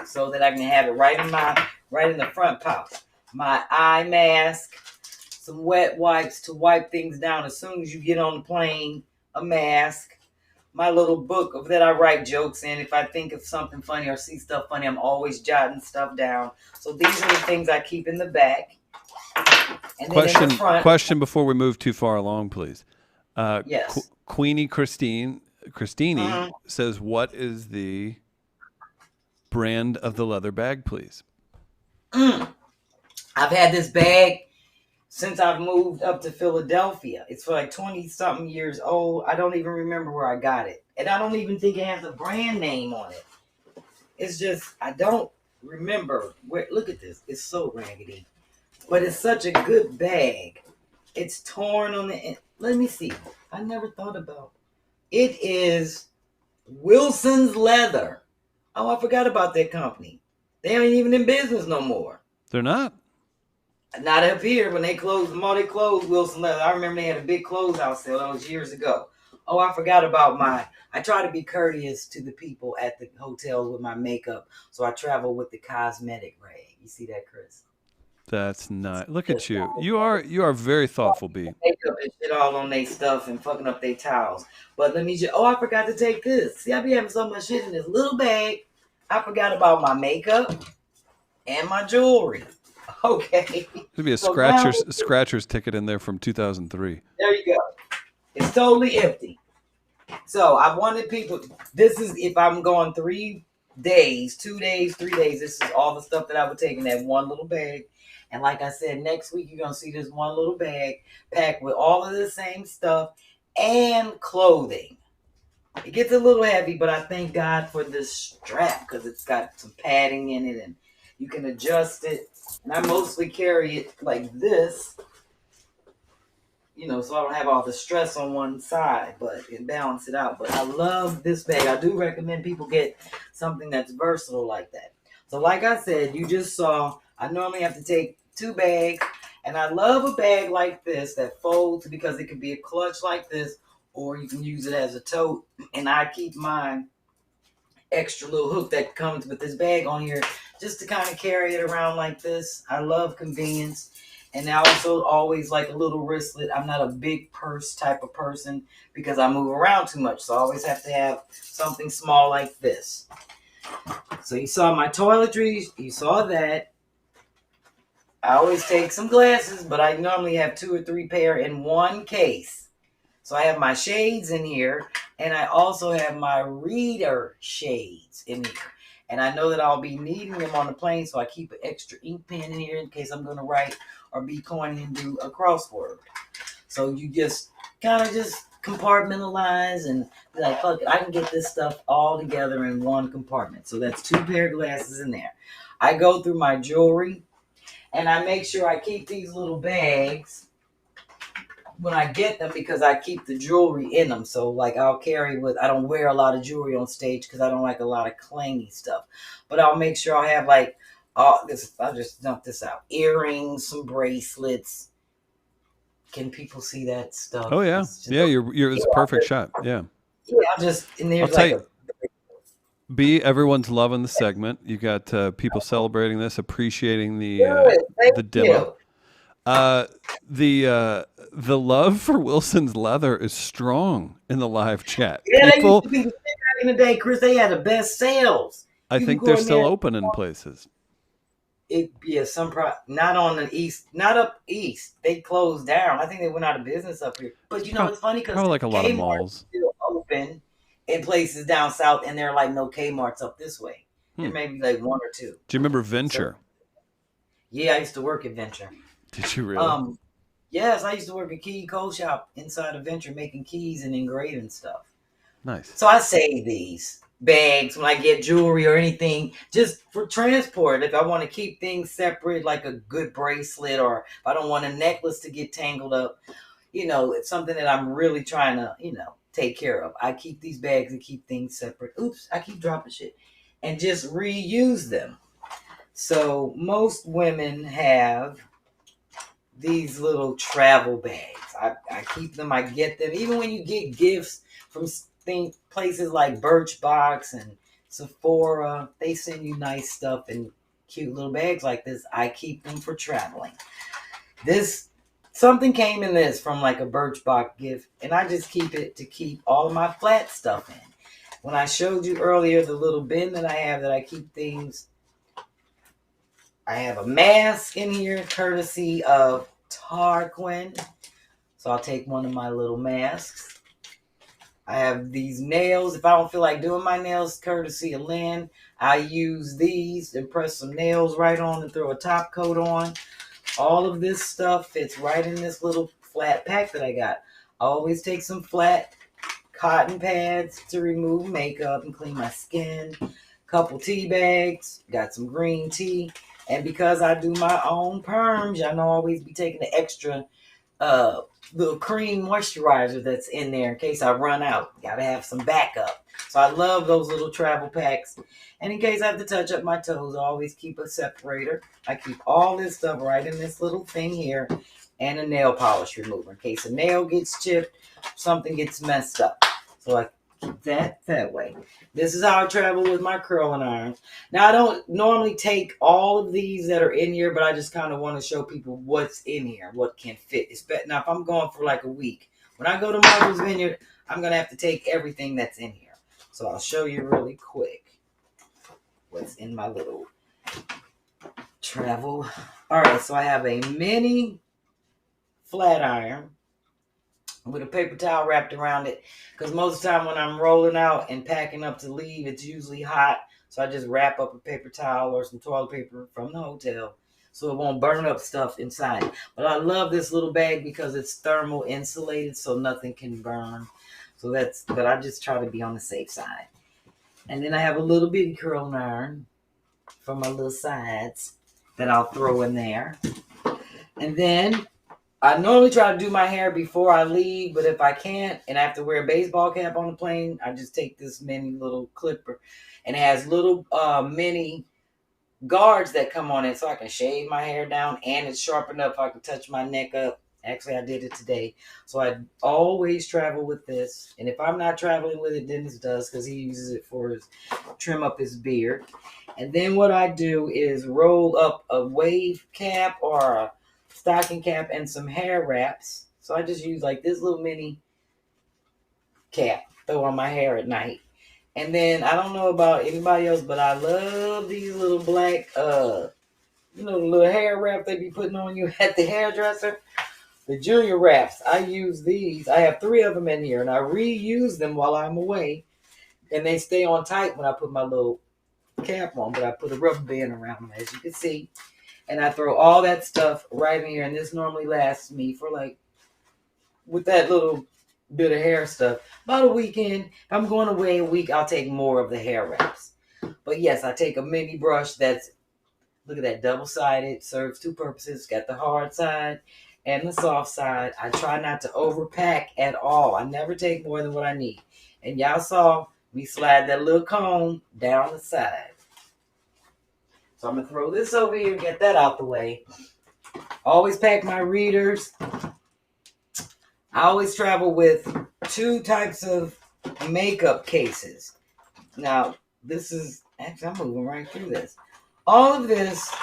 so that I can have it right in the front pouch. My eye mask, some wet wipes to wipe things down as soon as you get on the plane, a mask, my little book that I write jokes in. If I think of something funny or see stuff funny, I'm always jotting stuff down. So these are the things I keep in the back. And then in the front, question before we move too far along, please. Yes. Queenie Christine says, what is the brand of the leather bag, please? I've had this bag since I've moved up to Philadelphia. It's for like 20-something years old. I don't even remember where I got it. And I don't even think it has a brand name on it. It's just, I don't remember where. Look at this. It's so raggedy. But it's such a good bag. It's torn on the end. Let me see. I never thought about it. Is Wilson's Leather. Oh, I forgot about that company. They ain't even in business no more. They're not? Not up here. When they closed them all, they closed Wilson Leather. I remember they had a big closeout sale. That was years ago. Oh, I forgot about I try to be courteous to the people at the hotels with my makeup. So I travel with the cosmetic rag. You see that, Chris? That's not. Look at you. You are very thoughtful, B. Makeup and shit all on their stuff and fucking up their towels. But let me just, I forgot to take this. See, I be having so much shit in this little bag. I forgot about my makeup and my jewelry. Okay. There'd be a scratcher's ticket in there from 2003. There you go. It's totally empty. So I wanted people, this is if I'm going 3 days, 2 days, 3 days, this is all the stuff that I would take in that one little bag. And like I said, next week you're going to see this one little bag packed with all of the same stuff and clothing. It gets a little heavy, but I thank God for this strap because it's got some padding in it and you can adjust it. And I mostly carry it like this, so I don't have all the stress on one side, but it balance it out. But I love this bag. I do recommend people get something that's versatile like that. So like I said, you just saw, I normally have to take 2 bags, and I love a bag like this that folds because it could be a clutch like this, or you can use it as a tote. And I keep mine extra little hook that comes with this bag on here just to kind of carry it around like this. I love convenience. And I also always like a little wristlet. I'm not a big purse type of person because I move around too much. So I always have to have something small like this. So you saw my toiletries. You saw that. I always take some glasses, but I normally have 2 or 3 pair in one case. So I have my shades in here, and I also have my reader shades in here. And I know that I'll be needing them on the plane, so I keep an extra ink pen in here in case I'm going to write or be corny and do a crossword. So you just kind of just compartmentalize and be like, fuck it, I can get this stuff all together in one compartment. So that's 2 pair of glasses in there. I go through my jewelry, and I make sure I keep these little bags when I get them because I keep the jewelry in them. So like I don't wear a lot of jewelry on stage because I don't like a lot of clangy stuff. But I'll make sure I have like I'll just dump this out. Earrings, some bracelets. Can people see that stuff? Oh yeah. It's a perfect shot. Yeah. Yeah, I'll tell you. B, everyone's loving the segment. You got people celebrating this, appreciating the demo. The love for Wilson's Leather is strong in the live chat. Yeah, people, they used to be the back in the day, Chris. They had the best sales. I think they're still open in places. Not on the east, not up east. They closed down. I think they went out of business up here. But it's funny because like a lot of malls still open in places down south, and there are like no Kmart's up this way. There may be like 1 or 2. Do you remember Venture? Yeah, I used to work at Venture. Did you really? Yes, I used to work at Key Coal Shop inside of Venture making keys and engraving stuff. Nice. So I save these bags when I get jewelry or anything just for transport. If I want to keep things separate, like a good bracelet, or if I don't want a necklace to get tangled up, it's something that I'm really trying to, take care of. I keep these bags and keep things separate. Oops, I keep dropping shit. And just reuse them. So most women have these little travel bags. I keep them. I get them. Even when you get gifts from places like Birchbox and Sephora, they send you nice stuff in cute little bags like this. I keep them for traveling. Something came in this from like a Birchbox gift, and I just keep it to keep all of my flat stuff in. When I showed you earlier the little bin that I have that I keep things, I have a mask in here courtesy of Tarquin. So I'll take one of my little masks. I have these nails. If I don't feel like doing my nails courtesy of Lynn, I use these and press some nails right on and throw a top coat on. All of this stuff fits right in this little flat pack that I got. I always take some flat cotton pads to remove makeup and clean my skin. A couple tea bags, got some green tea. And because I do my own perms, y'all know I always be taking the extra little cream moisturizer that's in there in case I run out. Gotta have some backup. So I love those little travel packs. And in case I have to touch up my toes, I always keep a separator. I keep all this stuff right in this little thing here, and a nail polish remover in case a nail gets chipped, something gets messed up. So I keep that way. This is how I travel with my curling irons. Now, I don't normally take all of these that are in here, but I just kind of want to show people what's in here, what can fit. Now, if I'm going for like a week, when I go to Martha's Vineyard, I'm going to have to take everything that's in here. So I'll show you really quick what's in my little travel. All right, so I have a mini flat iron with a paper towel wrapped around it, because most of the time when I'm rolling out and packing up to leave, it's usually hot. So I just wrap up a paper towel or some toilet paper from the hotel so it won't burn up stuff inside. But I love this little bag because it's thermal insulated, so nothing can burn. But I just try to be on the safe side. And then I have a little bitty curling iron for my little sides that I'll throw in there. And then I normally try to do my hair before I leave, but if I can't and I have to wear a baseball cap on the plane, I just take this mini little clipper, and it has little mini guards that come on it so I can shave my hair down, and it's sharp enough I can touch my neck up. Actually, I did it today. So I always travel with this, and if I'm not traveling with it, Dennis does because he uses it for his trim up his beard. And then what I do is roll up a wave cap or a stocking cap and some hair wraps. So I just use like this little mini cap, throw on my hair at night. And then I don't know about anybody else, but I love these little black, the little hair wrap they be putting on you at the hairdresser. The junior wraps. I use these. I have 3 of them in here, and I reuse them while I'm away. And they stay on tight when I put my little cap on, but I put a rubber band around them, as you can see. And I throw all that stuff right in here. And this normally lasts me for with that little bit of hair stuff, about a weekend. If I'm going away a week, I'll take more of the hair wraps. But yes, I take a mini brush that's, look at that, double-sided, serves 2 purposes. Got the hard side and the soft side. I try not to overpack at all. I never take more than what I need. And y'all saw me slide that little comb down the side. So I'm going to throw this over here and get that out the way. Always pack my readers. I always travel with 2 types of makeup cases. Now, this is, actually, I'm moving right through this. All of this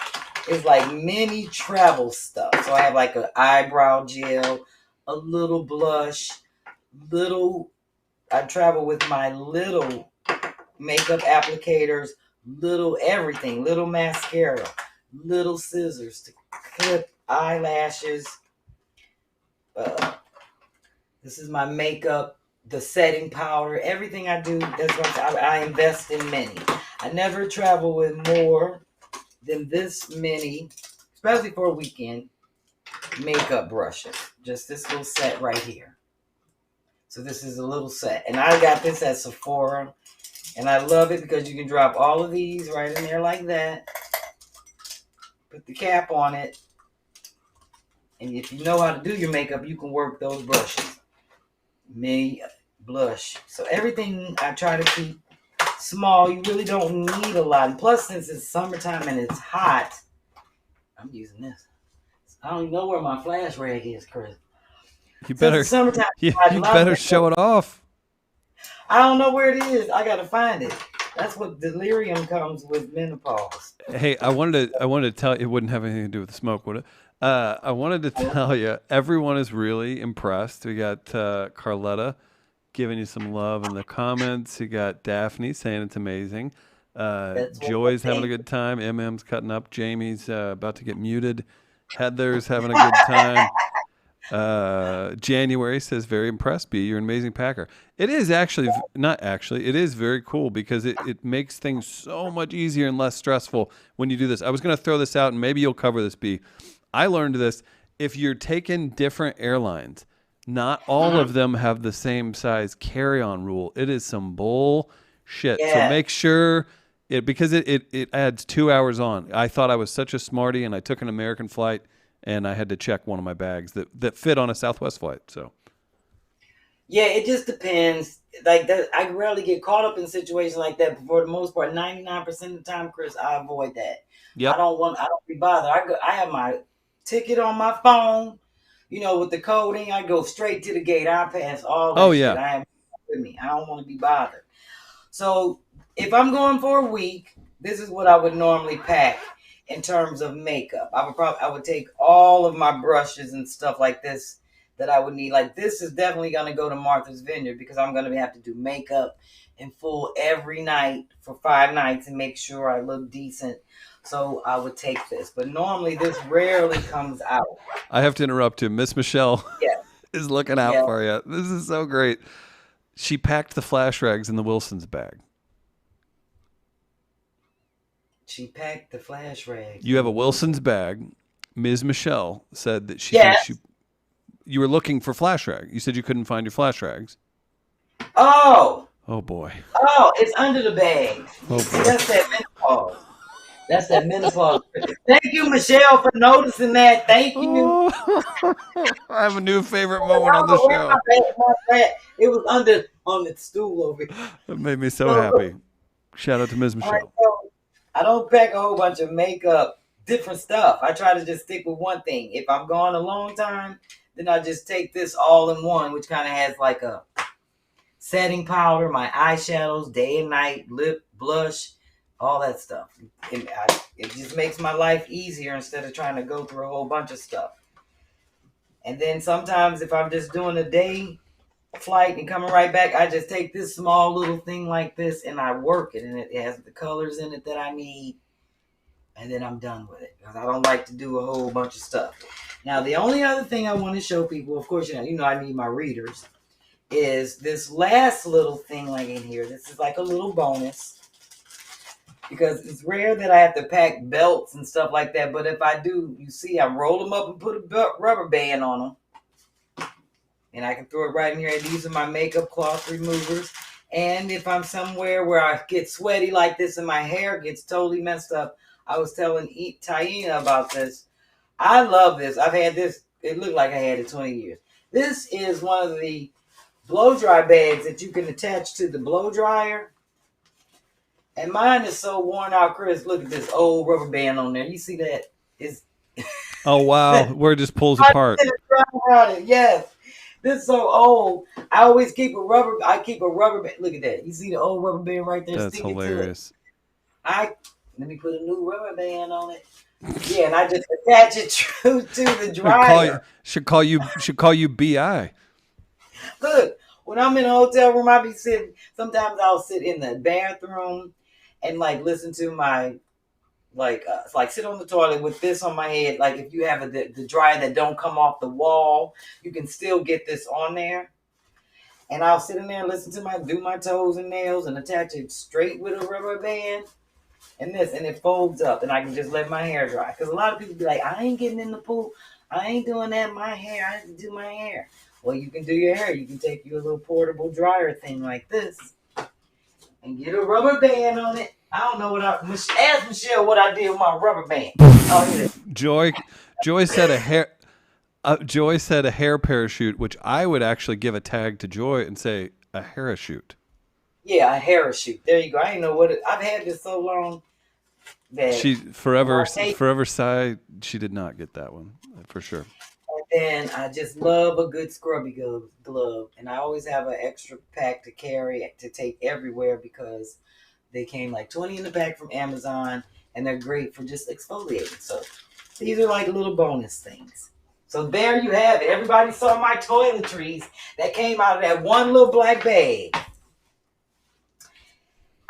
is like mini travel stuff. So I have like an eyebrow gel, a little blush, I travel with my little makeup applicators, little everything, little mascara, little scissors to clip eyelashes. This is my makeup, the setting powder, everything I do. That's what I invest in many. I never travel with more than this many, especially for a weekend, makeup brushes. Just this little set right here. So this is a little set. And I got this at Sephora. And I love it because you can drop all of these right in there like that. Put the cap on it. And if you know how to do your makeup, you can work those brushes. Blush. So everything I try to keep small. You really don't need a lot. And plus, since it's summertime and it's hot, I'm using this. I don't even know where my flash rag is, Chris. You better show it off. I don't know where it is. I gotta find it. That's what delirium comes with menopause. Hey, I wanted to tell you, it wouldn't have anything to do with the smoke, would it? I wanted to tell you, everyone is really impressed. We got Carletta giving you some love in the comments. You got Daphne saying it's amazing. Joy's having a good time. MM's cutting up. Jamie's about to get muted. Heather's having a good time. January says, very impressed, B. You're an amazing packer. It is actually, it is very cool because it makes things so much easier and less stressful when you do this. I was going to throw this out and maybe you'll cover this, B. I learned this. If you're taking different airlines, not all of them have the same size carry-on rule. It is some bullshit. Yeah. So make sure because it adds 2 hours on. I thought I was such a smarty, and I took an American flight, and I had to check one of my bags that fit on a Southwest flight. So. Yeah, it just depends. Like that, I rarely get caught up in situations like that. But for the most part, 99% of the time, Chris, I avoid that. Yep. I don't be bothered. I have my ticket on my phone, with the coding. I go straight to the gate. I pass all that shit. I have with me. I don't want to be bothered. So if I'm going for a week, this is what I would normally pack in terms of makeup. I would take all of my brushes and stuff like this that I would need. Like this is definitely going to go to Martha's Vineyard because I'm going to have to do makeup in full every night for 5 nights and make sure I look decent. So I would take this, but normally this rarely comes out. I have to interrupt you. Miss Michelle is looking out for you. This is so great. She packed the flash rags in the Wilson's bag. She packed the flash rags. You have a Wilson's bag. Ms. Michelle said that she thinks you were looking for flash rag. You said you couldn't find your flash rags. Oh boy. Oh, it's under the bag. Oh boy. That's that menopause. That's that menopause. Thank you, Michelle, for noticing that. Thank you. I have a new favorite moment on the show. It was on the stool over here. It made me so happy. Shout out to Ms. Michelle. Right, so I don't pack a whole bunch of makeup, different stuff. I try to just stick with one thing. If I'm gone a long time, then I just take this all in one, which kind of has like a setting powder, my eyeshadows, day and night, lip, blush, all that stuff. It just makes my life easier instead of trying to go through a whole bunch of stuff. And then sometimes if I'm just doing a day flight and coming right back, I just take this small little thing like this and I work it. And it has the colors in it that I need. And then I'm done with it. Because I don't like to do a whole bunch of stuff. Now, the only other thing I want to show people, of course, I need my readers, is this last little thing like in here. This is like a little bonus. Because it's rare that I have to pack belts and stuff like that. But if I do, you see, I roll them up and put a rubber band on them. And I can throw it right in here. And these are my makeup cloth removers. And if I'm somewhere where I get sweaty like this and my hair gets totally messed up, I was telling Taina about this. I love this. I've had this. It looked like I had it 20 years. This is one of the blow dry bags that you can attach to the blow dryer. And mine is so worn out, Chris. Look at this old rubber band on there. You see that? Oh, wow. Where it just pulls apart. Yes. This is so old. I always keep a rubber band. Look at that. You see the old rubber band right there? That's hilarious. Let me put a new rubber band on it. Yeah, and I just attach it true to the dryer. Should call you BI. Look, when I'm in a hotel room, I be sitting. Sometimes I'll sit in the bathroom and like listen to my like sit on the toilet with this on my head. Like if you have the dryer that don't come off the wall, you can still get this on there. And I'll sit in there and listen to do my toes and nails and attach it straight with a rubber band. And it folds up, and I can just let my hair dry. Because a lot of people be like, I ain't getting in the pool. I ain't doing that. My hair. I have to do my hair. Well, you can do your hair. You can take you a little portable dryer thing like this and get a rubber band on it. I don't know ask Michelle what I did with my rubber band. Joy said Joy said a hair parachute, which I would actually give a tag to Joy and say a parachute. Yeah, a parachute. There you go. I didn't know I've had this so long that she forever sigh. She did not get that one for sure. And then I just love a good scrubby glove, and I always have an extra pack to carry to take everywhere because they came like 20 in the pack from Amazon, and they're great for just exfoliating. So these are like little bonus things. So there you have it. Everybody saw my toiletries that came out of that one little black bag.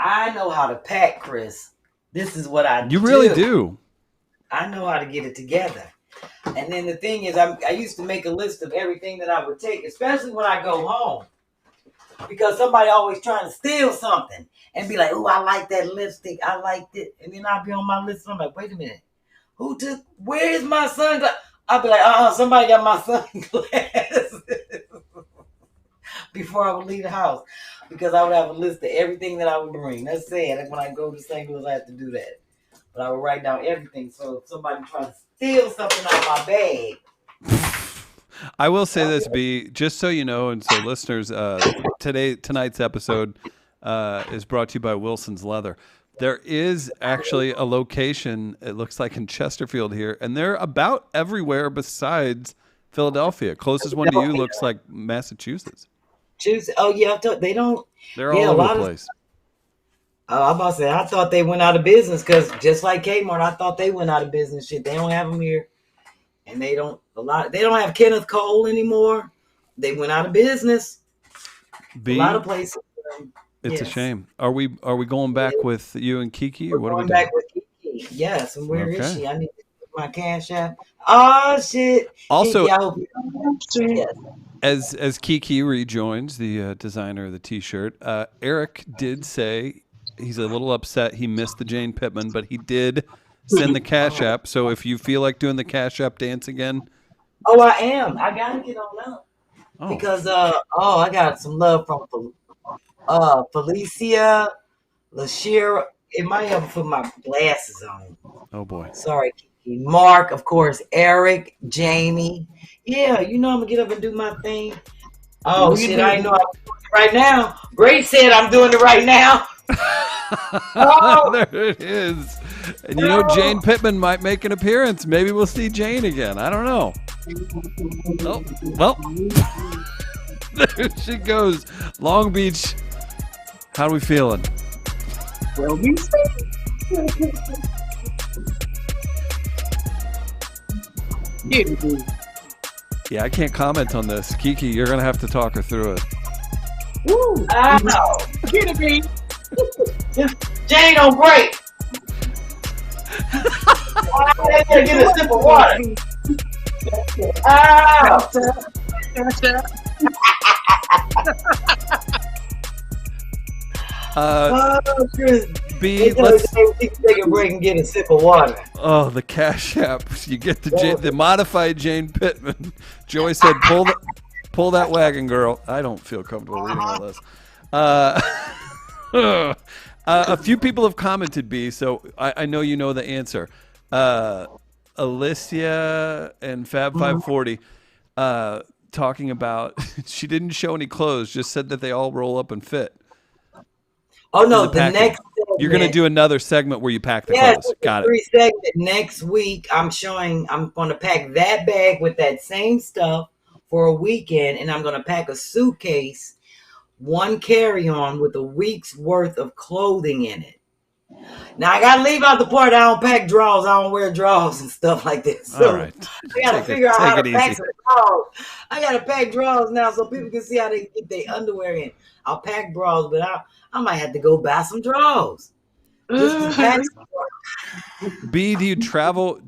I know how to pack, Chris. This is what I do. You really do. I know how to get it together. And then the thing is, I used to make a list of everything that I would take, especially when I go home. Because somebody always trying to steal something and be like, oh, I like that lipstick. I liked it. And then I'll be on my list. And I'm like, wait a minute. Where is my sunglasses? I'll be like, somebody got my sunglasses. before I would leave the house because I would have a list of everything that I would bring. That's sad. Like when I go to St. Louis, I have to do that. But I would write down everything. So if somebody tries to steal something out of my bag. I will say this, B, just so you know, and so listeners, tonight's episode is brought to you by Wilson's Leather. There is actually a location, it looks like in Chesterfield here, and they're about everywhere besides Philadelphia. Closest one to you looks like Massachusetts. Oh, yeah, they don't. They're all over the place. I'm about to say, I thought they went out of business because just like Kmart, I thought they went out of business. Shit, they don't have them here. And they don't have Kenneth Cole anymore. They went out of business. A lot of places. It's a shame. Are we going back with you and Kiki, or what are we doing? Going back with Kiki. Yes. And where is she? I need to get my CashApp. Oh shit. Also, Kiki, as Kiki rejoins, the designer of the T-shirt, Eric did say he's a little upset he missed the Jane Pittman, but he did send the CashApp. So if you feel like doing the CashApp dance again. Oh, I am. I gotta get on up because I got some love from Felicia, Lashira. It might have to put my glasses on. Oh boy. Sorry, Kiki. Mark, of course, Eric, Jamie. Yeah, I'm gonna get up and do my thing. Oh shit, I know I'm doing it right now. Grace said I'm doing it right now. There it is. And Jane Pittman might make an appearance. Maybe we'll see Jane again. I don't know. Oh, well, there she goes. Long Beach. How are we feeling? Well, we Yeah, I can't comment on this. Kiki, you're going to have to talk her through it. Woo! Get it, B. Jane, don't break. I gotta get a sip of water. B, let's take a break and get a sip of water. Oh, the CashApp. You get the modified Jane Pittman. Joy said, pull that wagon, girl. I don't feel comfortable reading all this. A few people have commented, B, so I know you know the answer. Alicia and Fab540 talking about she didn't show any clothes, just said that they all roll up and fit. Oh no, the next segment, you're gonna do another segment where you pack the clothes. Got it. Segment next week. I'm gonna pack that bag with that same stuff for a weekend, and I'm gonna pack a suitcase, one carry-on with a week's worth of clothing in it. Now I gotta leave out the part I don't pack drawers. I don't wear drawers and stuff like this. So all right. I gotta figure out how to pack some drawers. I gotta pack drawers now so people can see how they get their underwear in. I'll pack drawers, but I might have to go buy some drawers. B, do you travel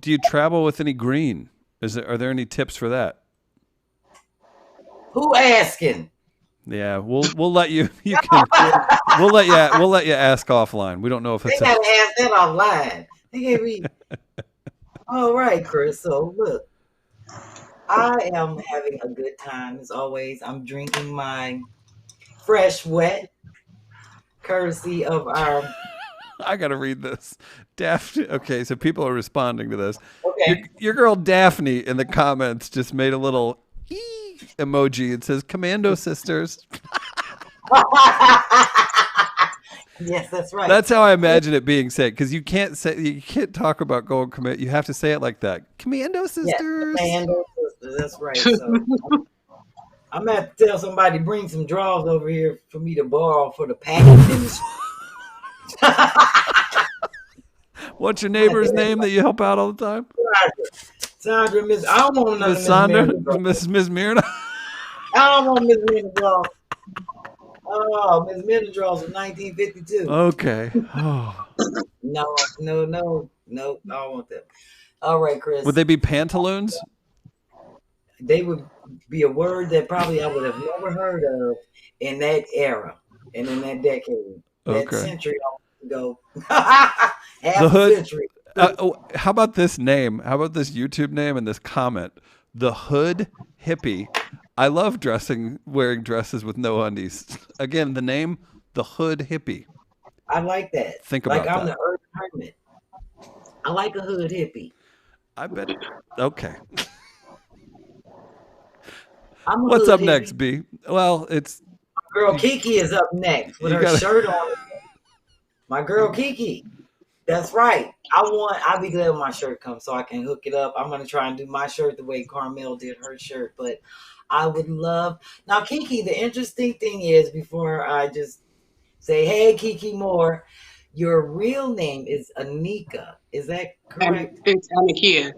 with any green? Are there any tips for that? Who asking? Yeah, we'll let you. You can. We'll let you ask offline. We don't know if it's. They gotta ask that offline. They can't read. All right, Chris. So look, I am having a good time as always. I'm drinking my Fresh Wet, courtesy of our. I gotta read this. Daphne. Okay, so people are responding to this. Okay. Your girl Daphne in the comments just made a little emoji. It says Commando Sisters. Yes, that's right. That's how I imagine it being said, because you can't talk about going commit. You have to say it like that. Commando Sisters. Yes, Commando Sisters. That's right. So I'm gonna have to tell somebody to bring some drawers over here for me to borrow for the package. What's your neighbor's name that you help out all the time? Sandra, Miss. I don't want Miss Sandra, Miss Myrna. I don't want Miss Myrna draws. Oh, Miss Myrna draws from 1952. Okay. Oh. No. I don't want them. All right, Chris. Would they be pantaloons? They would be a word that probably I would have never heard of in that era and in that decade, that century ago. Half the hood. Century. How about this name? How about this YouTube name and this comment? The Hood Hippie. I love wearing dresses with no undies. Again, the name, the Hood Hippie. I like that. Think like about I'm that. the urban hermit. I like a hood hippie. I bet. Okay. I'm a What's hood up hippie. next, B? Well, it's Girl Kiki is up next with her shirt on. My girl Kiki. That's right. I'll be glad when my shirt comes so I can hook it up. I'm gonna try and do my shirt the way Carmel did her shirt, but I would love now, Kiki. The interesting thing is, before I just say, hey, Kiki Moore, your real name is Anika. Is that correct? And it's Anakia.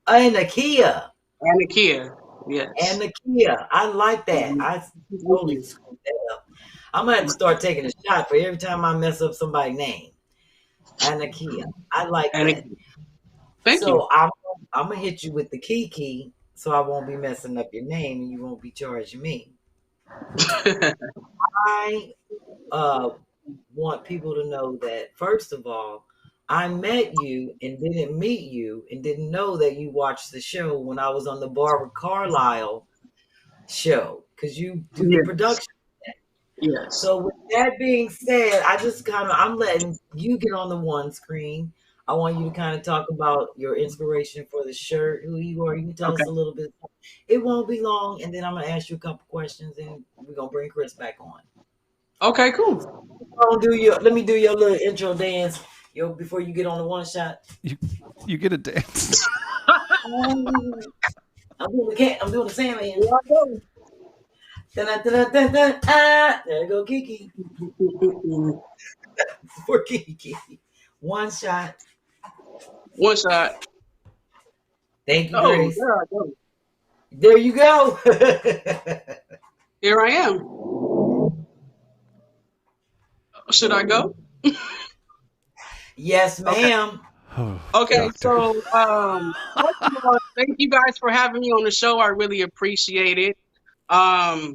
Anakia. Anakia. Yes. Anakia. I like that. Mm-hmm. I totally screwed that up. I'm gonna have to start taking a shot for every time I mess up somebody's name. Anakia. I like that. Thank you. So I'm gonna hit you with the Kiki, so I won't be messing up your name and you won't be charging me. I want people to know that, first of all, I met you and didn't meet you and didn't know that you watched the show when I was on the Barbara Carlisle show, because you do the production. Yes. So with that being said, I'm letting you get on the one screen. I want you to kind of talk about your inspiration for the shirt, who you are. You can tell us a little bit. It won't be long, and then I'm gonna ask you a couple questions, and we're gonna bring Chris back on. Okay, cool. Let me do your little intro dance, before you get on the one shot. You get a dance. I'm doing the Sandman. There you go, Kiki. For Kiki. One shot. One shot. Thank you, Grace. There you go. Here I am. Should I go? Yes, ma'am. Okay, so thank you guys for having me on the show. I really appreciate it. I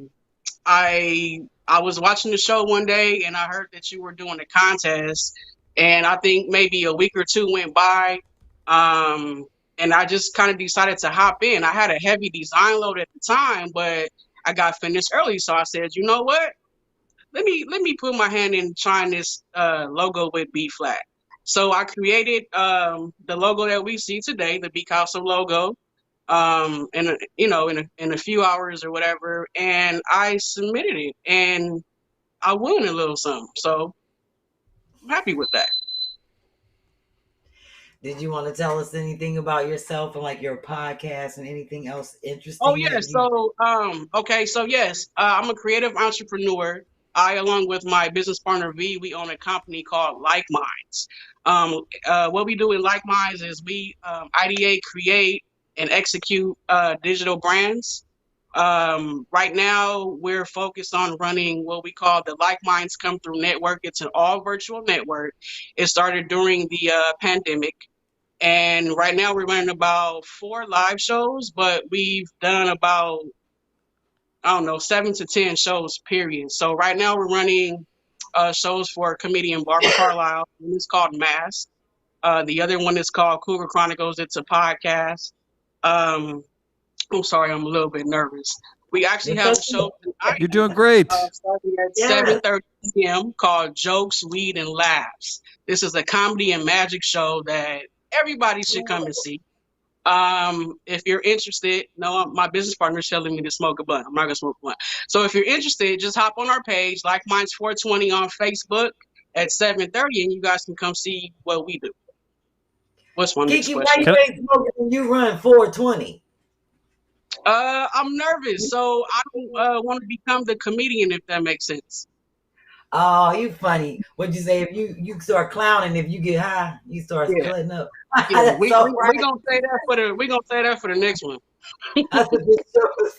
was watching the show one day and I heard that you were doing a contest, and I think maybe a week or two went by, and I just kind of decided to hop in. I had a heavy design load at the time, but I got finished early, so I said, you know what? Let me put my hand in trying this logo with B-Phlat. So I created the logo that we see today, the Picasso logo, in a few hours or whatever, and I submitted it, and I won a little something. So I'm happy with that. Did you want to tell us anything about yourself and like your podcast and anything else interesting? Oh yeah. So yes, I'm a creative entrepreneur. I, along with my business partner V, we own a company called Like Minds. What we do in Like Minds is we ideate, create, and execute digital brands. Right now, we're focused on running what we call the Like Minds Come Through Network. It's an all virtual network. It started during the pandemic. And right now we're running about 4 live shows, but we've done about, 7 to 10 shows, period. So right now we're running shows for comedian Barbara Carlisle. One is called Mask. The other one is called Cougar Chronicles. It's a podcast. I'm sorry, I'm a little bit nervous. We actually have a show tonight. You're doing great. Starting at 7:30 p.m. called Jokes, Weed, and Laughs. This is a comedy and magic show that everybody should come and see. If you're interested, no, my business partner is telling me to smoke a blunt. I'm not gonna smoke a blunt. So if you're interested, just hop on our page, Like Minds 420 on Facebook at 7:30, and you guys can come see what we do. What's my next question? Why you ain't smoking when you run 420? I'm nervous, so I don't want to become the comedian, if that makes sense. Oh, you funny. What'd you say? If you start clowning, if you get high, you start cutting up. Yeah, we're gonna say that for the next one. That's what this show is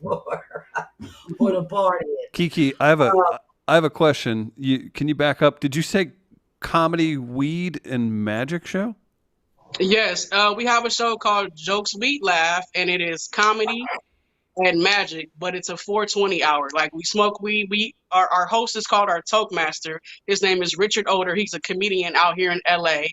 for the party. Kiki, I have a question. Can you back up? Did you say comedy, weed, and magic show? Yes, we have a show called Jokes, Weed, Laugh, and it is comedy and magic, but it's a 420 hour. Like, we smoke weed. Our host is called our Toastmaster. His name is Richard Oder. He's a comedian out here in LA.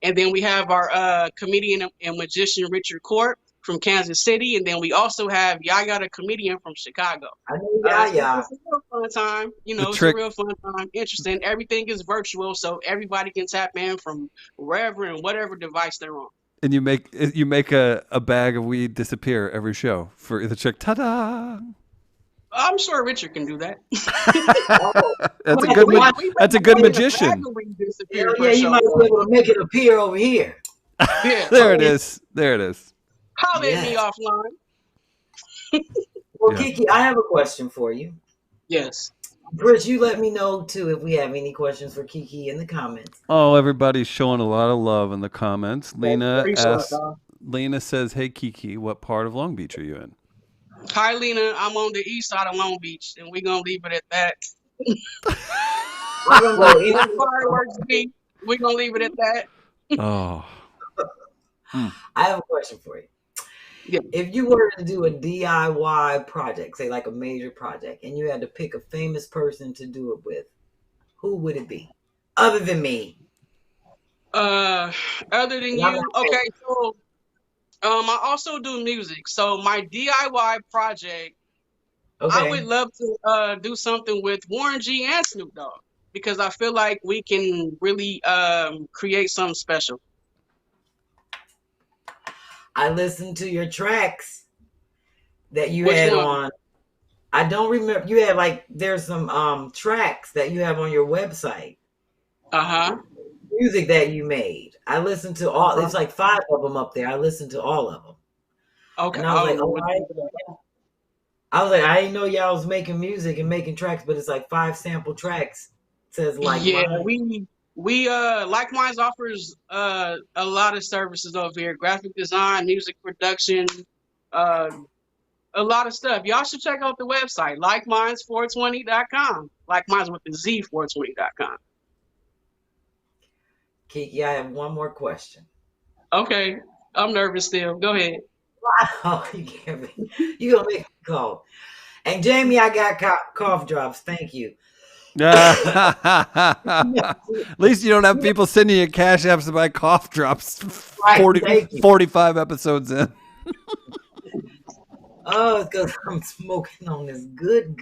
And then we have our comedian and magician Richard Court from Kansas City, and then we also have Yaya the comedian from Chicago. I know Yaya. It's a real fun time. It's a real fun time. Interesting. Everything is virtual, so everybody can tap in from wherever and whatever device they're on. And you make a bag of weed disappear every show for the chick. Ta-da! I'm sure Richard can do that. That's a good magician. Yeah, you might be able to make it appear over here. Yeah, there it is. Holler at me offline. Well, Kiki, I have a question for you. Yes. Rich, you let me know too if we have any questions for Kiki in the comments. Oh, everybody's showing a lot of love in the comments. Lena says, "Hey Kiki, what part of Long Beach are you in?" Hi, Lena. I'm on the east side of Long Beach, and we're gonna leave it at that. We're gonna leave it at that. Oh. I have a question for you. Yeah. If you were to do a DIY project, say like a major project, and you had to pick a famous person to do it with, who would it be? Other than me. Other than you? Okay, so I also do music. So my DIY project, I would love to do something with Warren G and Snoop Dogg, because I feel like we can really create something special. I listened to your tracks that you had on. I don't remember. You had there's some tracks that you have on your website. Music that you made. I listened to all. There's like 5 of them up there. I listened to all of them. Okay. And I was like, I didn't know y'all was making music and making tracks, but it's like 5 sample tracks. It says we Like Minds offers a lot of services over here: graphic design, music production, a lot of stuff. Y'all should check out the website, likeminds420.com. Like Minds with the Z 420.com. Kiki, I have one more question. Okay, I'm nervous still. Go ahead. Wow, you gonna make me cough. And Jamie, I got cough drops. Thank you. At least you don't have people sending you cash apps to buy cough drops 45 episodes in. Oh, it's because I'm smoking on this good.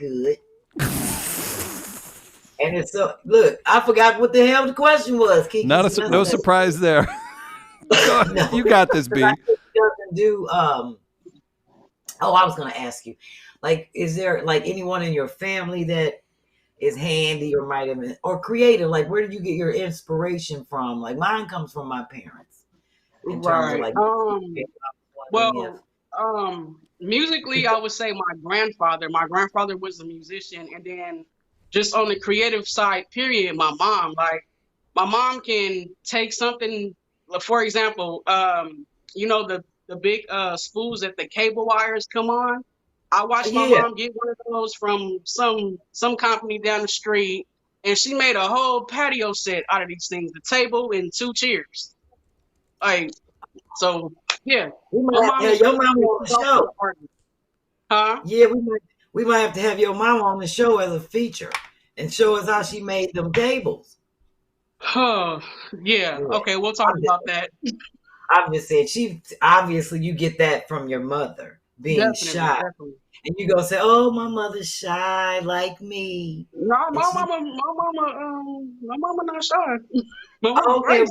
And it's so, look, I forgot what the hell the question was, Kiki. No surprise there. No. You got this, B. Doesn't do, I was going to ask you, is there anyone in your family that is handy or might have been, or creative? Where did you get your inspiration from? Mine comes from my parents. Right. Musically, I would say my grandfather. My grandfather was a musician, and then just on the creative side, period, my mom. My mom can take something, for example, the big spools that the cable wires come on. I watched my mom get one of those from some company down the street, and she made a whole patio set out of these things, the table and 2 chairs. So yeah. Your mom on the show. Huh? Yeah, we might have to have your mom on the show as a feature and show us how she made them tables. Yeah. Okay, we'll talk about that. I'm just saying, obviously you get that from your mother being shy. Definitely. And you gonna say, "Oh, my mother's shy like me." No, my mama not shy. Okay,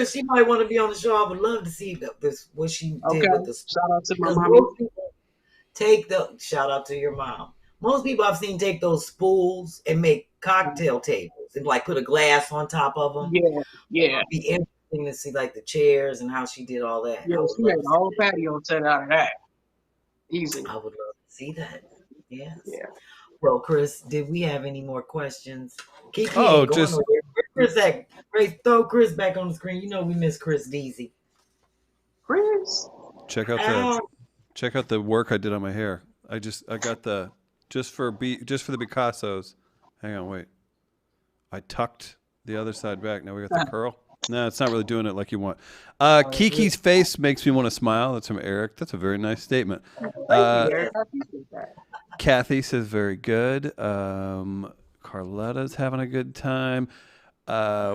she might want to be on the show. I would love to see what she did with the. Shout out to my mama. Shout out to your mom. Most people I've seen take those spools and make cocktail tables and put a glass on top of them. Yeah. It'd be interesting to see the chairs and how she did all that. Yeah, she made a whole patio set out of that. Easy. I would love to see that. Yes. Yeah. Well, Chris, did we have any more questions? Kiki just Chris, throw Chris back on the screen. You know we miss Chris Deasy. Chris, check out the work I did on my hair. I got the just for the Picassos. Hang on, wait. I tucked the other side back. Now we got the curl. No, it's not really doing it like you want. Kiki's face makes me want to smile. That's from Eric. That's a very nice statement. Kathy says very good. Carletta's having a good time.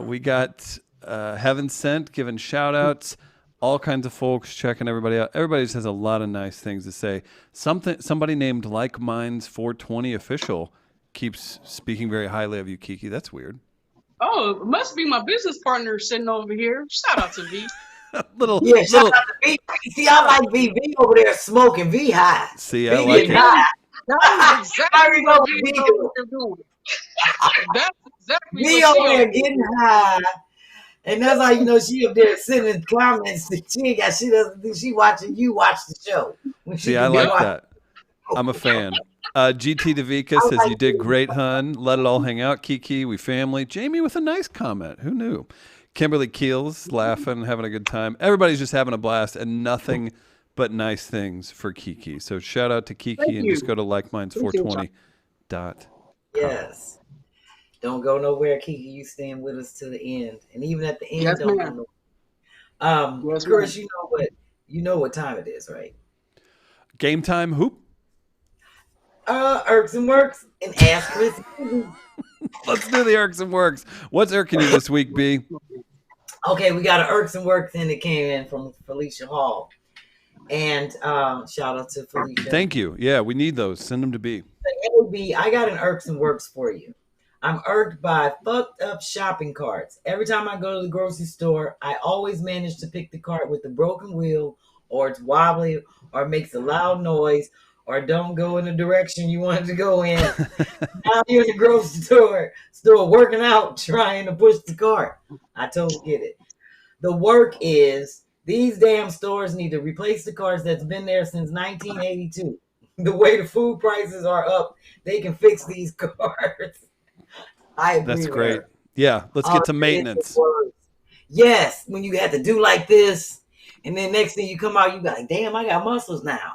We got Heaven Sent giving shout outs. all kinds of folks checking everybody out. Everybody just has a lot of nice things to say. Somebody named Like Minds 420 Official keeps speaking very highly of you, Kiki. That's weird. Oh, it must be my business partner sitting over here. Shout out to V. Shout out to V. See, I like V. V over there smoking. V high. See, I like it. That is exactly what V doing. That's exactly V what over there getting high. And that's how you know she up there sending comments. She watching you watch the show. See, I like that. I'm a fan. GT Davika says, you did great, hun. Let it all hang out. Kiki, we family. Jamie with a nice comment. Who knew? Kimberly Keels laughing, having a good time. Everybody's just having a blast and nothing but nice things for Kiki. So shout out to Kiki and just go to likeminds420.com. Yes. Don't go nowhere, Kiki. You staying with us to the end. And even at the end, yes, don't ma'am. go nowhere. Of course, you know what time it is, right? Game time hoop. Irks and Works and Ask Chris. Let's do the Irks and Works. What's irking you this week, B? Okay, we got an Irks and Works in that came in from Felicia Hall. And shout out to Felicia. Thank you. Yeah, we need those. Send them to B. B, I got an Irks and Works for you. I'm irked by fucked up shopping carts. Every time I go to the grocery store, I always manage to pick the cart with the broken wheel, or it's wobbly, or makes a loud noise, or don't go in the direction you wanted to go in. Now you're in the grocery store working out, trying to push the cart. I totally get it. The work is, these damn stores need to replace the carts that's been there since 1982. The way the food prices are up, they can fix these carts. I agree. That's great. Yeah, let's get to maintenance. Yes, when you have to do like this, and then next thing you come out, you be like, damn, I got muscles now.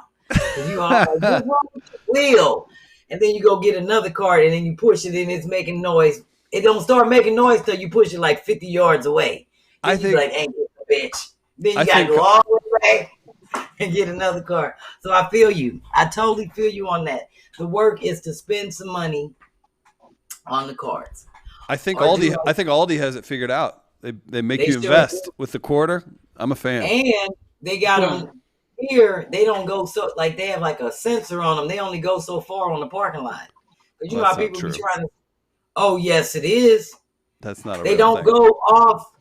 You all like, what's wrong with your wheel? And then you go get another cart, and then you push it, and it's making noise. It don't start making noise till you push it like 50 yards away. Then I think, like, ain't this a bitch. Then you gotta go all the way back and get another cart. So I feel you. I totally feel you on that. The work is to spend some money on the cards. I think Aldi has it figured out. They make you invest with the quarter. I'm a fan. And they got them here. They don't go so, like, they have like a sensor on them. They only go so far on the parking lot. Because you know how people be trying to. Oh yes, it is. That's not. They don't go off.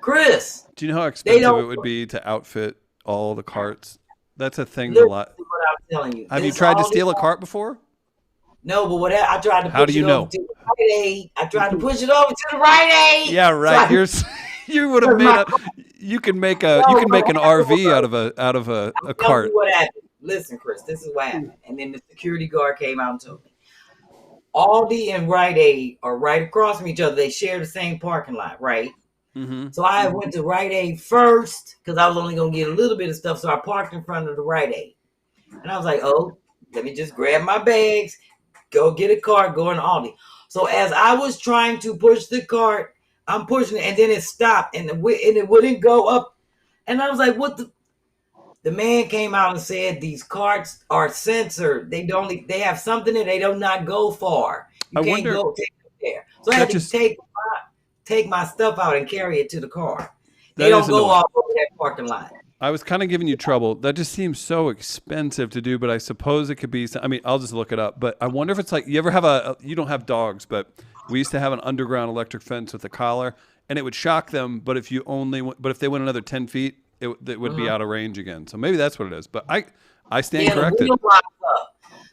Chris, do you know how expensive it would be to outfit all the carts? That's a thing. A lot. What I'm telling you. Have you tried to steal a cart before? No, but I tried to. How do you know? I tried to push it over to the Rite Aid. Yeah, right. You would have made you can make an RV out of a cart. What happened? Listen, Chris, this is what happened. And then the security guard came out and told me. Aldi and Rite Aid are right across from each other. They share the same parking lot, right? Mm-hmm. So I went to Rite Aid first because I was only going to get a little bit of stuff. So I parked in front of the Rite Aid. And I was like, oh, let me just grab my bags, go get a cart, go in Aldi. So as I was trying to push the cart, I'm pushing it, and then it stopped, and it wouldn't go up. And I was like, what the? The man came out and said these carts are censored. They have something that they do not go far. You can't go take it there. So I had to take my stuff out and carry it to the car. They don't go all over that parking lot. I was kind of giving you trouble. That just seems so expensive to do, but I suppose it could be. I mean, I'll just look it up. But I wonder if it's like, you ever have you don't have dogs, but we used to have an underground electric fence with a collar, and it would shock them. But if they went another 10 feet, it would be out of range again. So maybe that's what it is. But I stand corrected.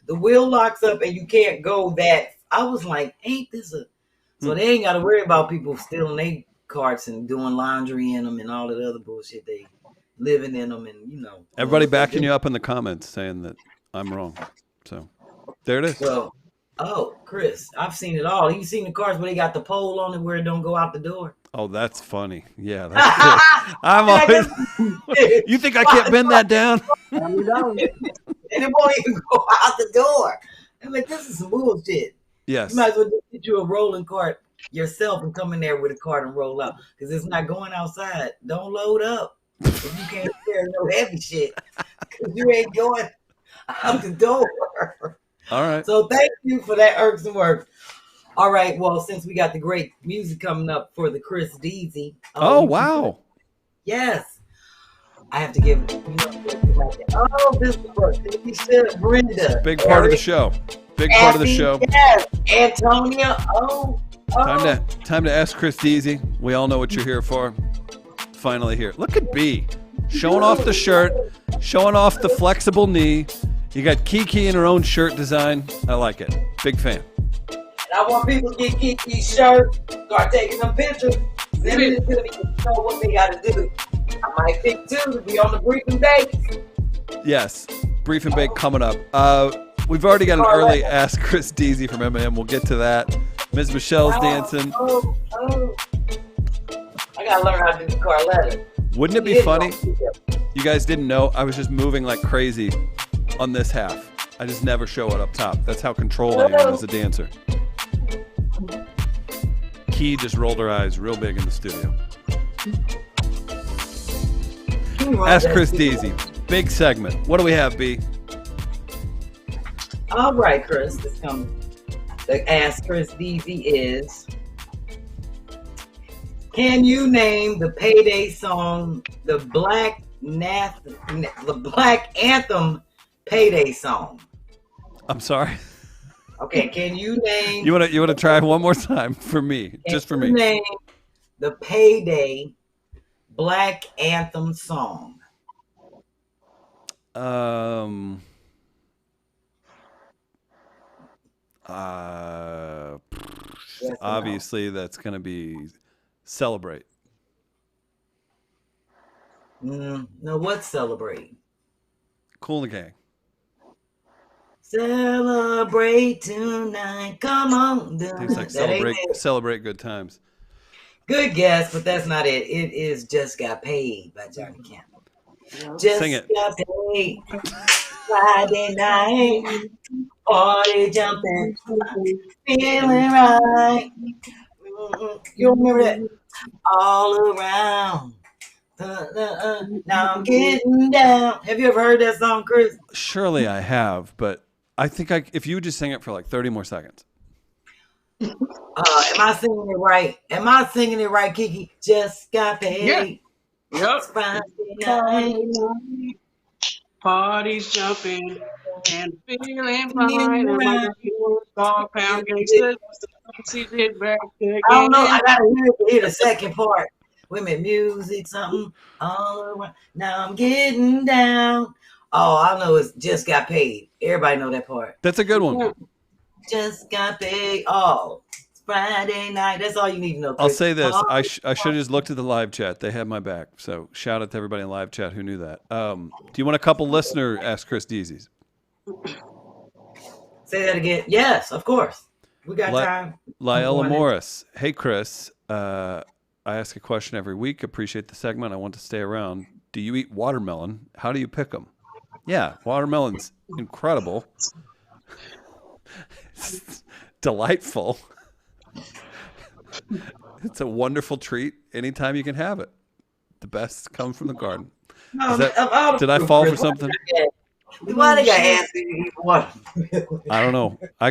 The wheel locks up, and you can't go that. I was like, ain't this a? So they ain't got to worry about people stealing their carts and doing laundry in them and all that other bullshit they living in them, and everybody backing you up in the comments saying that I'm wrong. So there it is. Well, Chris, I've seen it all. You seen the cars where they got the pole on it where it don't go out the door? Oh, that's funny. Yeah, that's good. I'm always. You think I can't bend that down? And it won't even go out the door. I'm like, this is some bullshit. Yes. You might as well just get you a rolling cart yourself and come in there with a cart and roll out, because it's not going outside. Don't load up. If you can't carry no heavy shit, because you ain't going out the door. All right. So thank you for that irks and works. All right. Well, since we got the great music coming up for the Chris Deasy. Oh, wow. Yes. I have to give, oh, this is Brenda. Big part of the show. Big part of the show. Yes, Antonia. Time to ask Chris Deasy. We all know what you're here for. Finally here. Look at B. Showing off the shirt. Showing off the flexible knee. You got Kiki in her own shirt design. I like it. Big fan. And I want people to get Kiki's shirt. Start taking some pictures. Then it's going to know what they got to do. I might pick two to be on the brief and bake. Yes. Brief and bake coming up. We've already got an early Ask Chris Deasy from M&M. We'll get to that. Ms. Michelle's dancing. I got to learn how to do Carletta. Wouldn't it be funny? You guys didn't know. I was just moving like crazy on this half. I just never show it up top. That's how controlled I am as a dancer. Key just rolled her eyes real big in the studio. Ask Chris Deasy. Big segment. What do we have, B? All right, Chris. The Ask Chris Deasy is, can you name the payday song, the Black Anthem payday song? I'm sorry. Okay, can you name... You want to try one more time for me, just for me? Can you name the payday Black Anthem song? Yes, obviously that's going to be Celebrate. No, what's Celebrate? Kool and the Gang. Celebrate tonight. Come on. Things like celebrate good times. Good guess, but that's not it. It is Just Got Paid by Johnny Campbell. Just Sing it. got paid Friday night. Party jumping. Feeling right. You remember that? All around. Now I'm getting down. Have you ever heard that song, Chris? Surely I have, but I think if you would just sing it for like 30 more seconds. Am I singing it right? Am I singing it right, Kiki? Just got paid. Yeah. Yep. Friday night. Parties jumping and feeling fine. And dog pound gangsters. I don't know. I gotta hear the second part. Women, music, something all around. Now I'm getting down. Oh, I know it's Just Got Paid. Everybody know that part. That's a good one. Just got paid. Oh, it's Friday night. That's all you need to know, Chris. I'll say this. I should have just looked at the live chat. They had my back. So shout out to everybody in live chat who knew that. Do you want a couple listener Ask Chris Deasy's? Say that again. Yes, of course. We got time. Lyella Morris. Hey, Chris. I ask a question every week. Appreciate the segment. I want to stay around. Do you eat watermelon? How do you pick them? Yeah, watermelon's incredible. It's delightful. It's a wonderful treat anytime you can have it. The best comes from the garden. Did I fall for something? Why did I ask you to eat watermelon? I don't know. I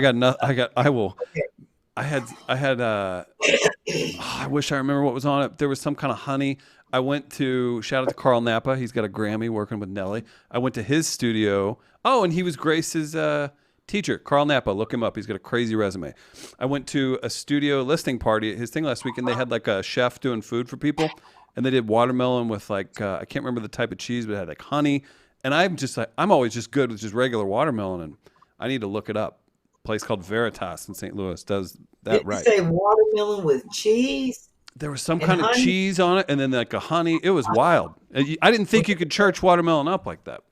wish I remember what was on it. There was some kind of honey. I went to, shout out to Carl Napa. He's got a Grammy working with Nelly. I went to his studio. Oh, and he was Grace's teacher. Carl Napa, look him up. He's got a crazy resume. I went to a studio listening party at his thing last week, and they had like a chef doing food for people. And they did watermelon with like, I can't remember the type of cheese, but it had like honey. And I'm always just good with just regular watermelon, and I need to look it up. A place called Veritas in St. Louis does that right. Did you say watermelon with cheese? There was some kind of cheese on it, and then like a honey. It was wild. I didn't think you could church watermelon up like that.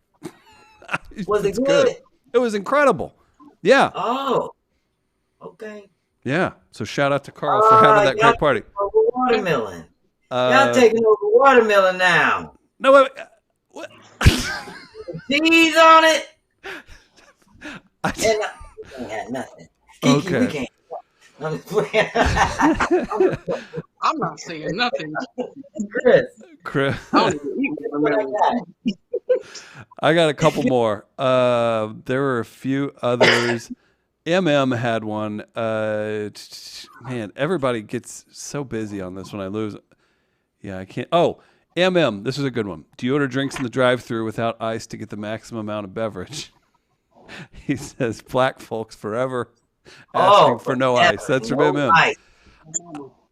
Was it good? It was incredible. Yeah. Oh, okay. Yeah. So shout out to Carl for having that great party. Watermelon. Y'all taking over watermelon now. No, wait. What? Cheese on it. I had nothing. Kiki, okay. We can't. I'm just playing. I'm not saying nothing. Chris. I got a couple more. There were a few others. had one. Man, everybody gets so busy on this when I lose. Yeah, I can't. Oh, This is a good one. Do you order drinks in the drive-thru without ice to get the maximum amount of beverage? He says, black folks forever asking for no ice. That's from MM. Ice.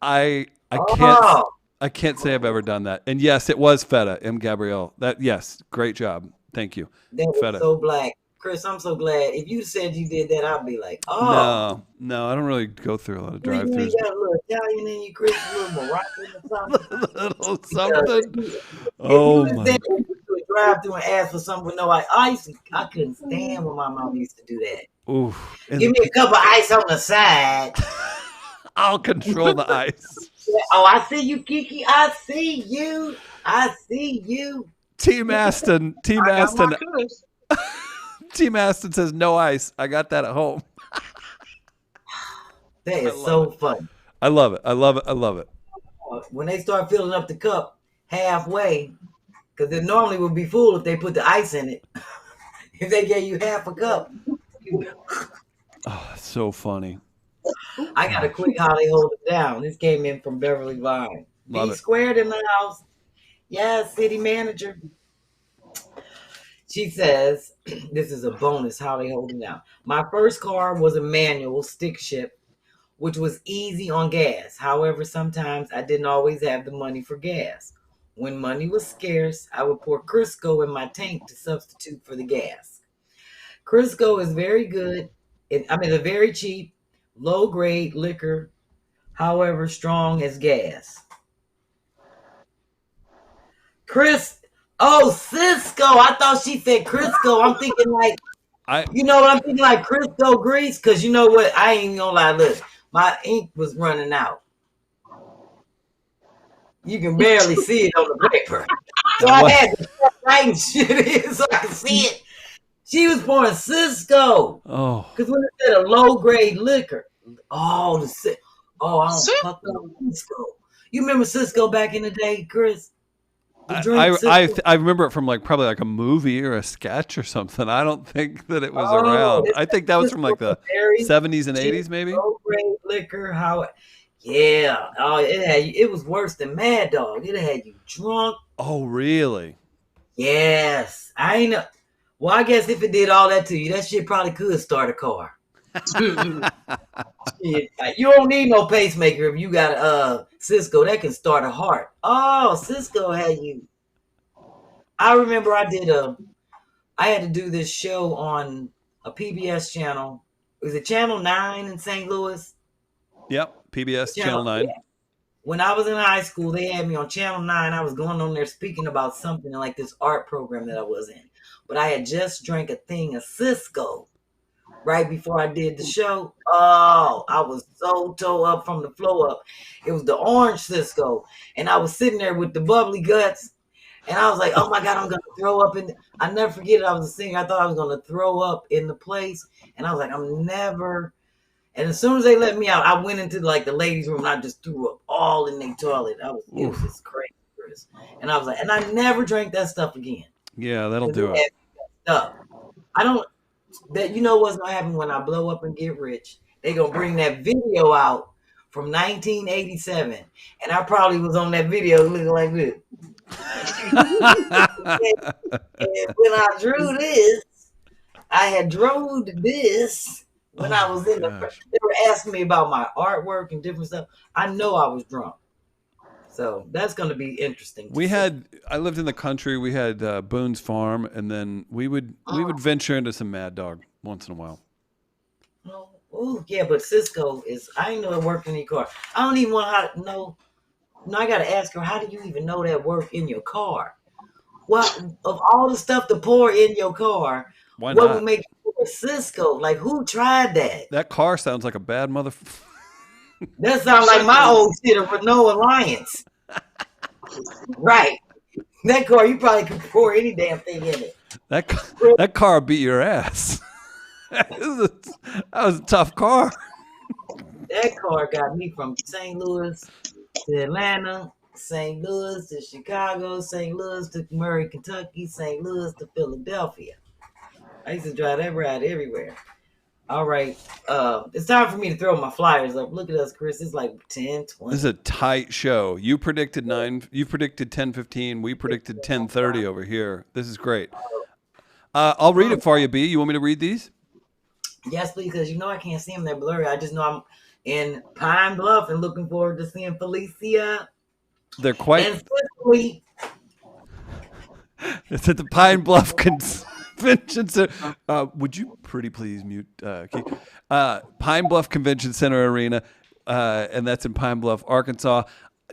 I Oh. can't say I've ever done that. And yes, it was feta, M. Gabrielle. Yes, great job. Thank you. That was Feta. so black. Chris, I'm so glad. If you said you did that, I'd be like, oh. No, I don't really go through a lot of You drive-thrus. ain't got a little Italian in you, Chris, a little Moroccan or something. Little something. Oh my. If you was drive-through and ask for something with no ice, I couldn't stand when my mom used to do that. Oof. Give me a cup of ice on the side. I'll control the ice. Oh, I see you, Kiki. I see you. I see you. Team Aston. Team Aston says no ice. I got that at home. That is so fun. I love it. I love it. I love it. When they start filling up the cup halfway, because it normally would be full if they put the ice in it. If they gave you half a cup. Oh, it's so funny. I got a quick how they hold it down. This came in from Beverly Vine. Love B it. Squared in the house. Yeah, city manager. She says, this is a bonus how they hold it down. My first car was a manual stick shift, which was easy on gas. However, sometimes I didn't always have the money for gas. When money was scarce, I would pour Crisco in my tank to substitute for the gas. Crisco is very good. It's a very cheap, low-grade liquor, however strong as gas. Cisco. I thought she said Crisco. I'm thinking like, you know what I'm thinking, like Crisco grease? Because you know what? I ain't gonna lie, look, my ink was running out. You can barely see it on the paper. So I had to write shit in so I could see it. She was pouring Cisco. Oh. Because when it said a low-grade liquor, I don't fuck with Cisco. You remember Cisco back in the day, Chris? I remember it from probably like a movie or a sketch or something. I don't think that it was around. I think that was from like the 70s and 80s, maybe. Low-grade liquor, yeah. Oh, it was worse than Mad Dog. It had you drunk. Oh, really? Yes. Well, I guess if it did all that to you, that shit probably could start a car. You don't need no pacemaker if you got a Cisco. That can start a heart. Oh, Cisco had you. I remember I had to do this show on a PBS channel. Was it Channel 9 in St. Louis? Yep, PBS Channel 9. Yeah. When I was in high school, they had me on Channel 9. I was going on there speaking about something like this art program that I was in. But I had just drank a thing of Cisco right before I did the show. Oh, I was so toe up from the floor up. It was the orange Cisco. And I was sitting there with the bubbly guts. And I was like, oh my God, I'm going to throw up. I never forget it. I was a singer. I thought I was going to throw up in the place. And I was like, I'm never. And as soon as they let me out, I went into like the ladies' room and I just threw up all in their toilet. It was just crazy, Chris. And I was like, and I never drank that stuff again. Yeah, that'll do it. You know what's gonna happen when I blow up and get rich? They gonna bring that video out from 1987, and I probably was on that video looking like this. And when I drew this, I had drew this when I was in the. They were asking me about my artwork and different stuff. I know I was drunk. So that's going to be interesting. I lived in the country. We had Boone's Farm, and then we would venture into some Mad Dog once in a while. Oh, yeah, but Cisco I ain't know it worked in your car. I don't even want to know. No, I got to ask her, how do you even know that worked in your car? What, of all the stuff to pour in your car, what would make you pour Cisco? Like, who tried that? That car sounds like a bad motherfucker. That sounds like my old shit, a Renault Alliance. Right. That car, you probably could pour any damn thing in it. That car beat your ass. That was a tough car. That car got me from St. Louis to Atlanta, St. Louis to Chicago, St. Louis to Murray, Kentucky, St. Louis to Philadelphia. I used to drive that ride everywhere. All right. It's time for me to throw my flyers up. Look at us, Chris. It's like 10, 20. This is a tight show. You predicted 9. You predicted 10:15. We predicted 10:30 over here. This is great. I'll read it for you, B. You want me to read these? Yes, please, because you know I can't see them. They're blurry. I just know I'm in Pine Bluff and looking forward to seeing Felicia. They're quite. And Whitley. It's at the Pine Bluff Convention Center. Would you pretty please mute Keith? Pine Bluff Convention Center Arena, and that's in Pine Bluff, Arkansas.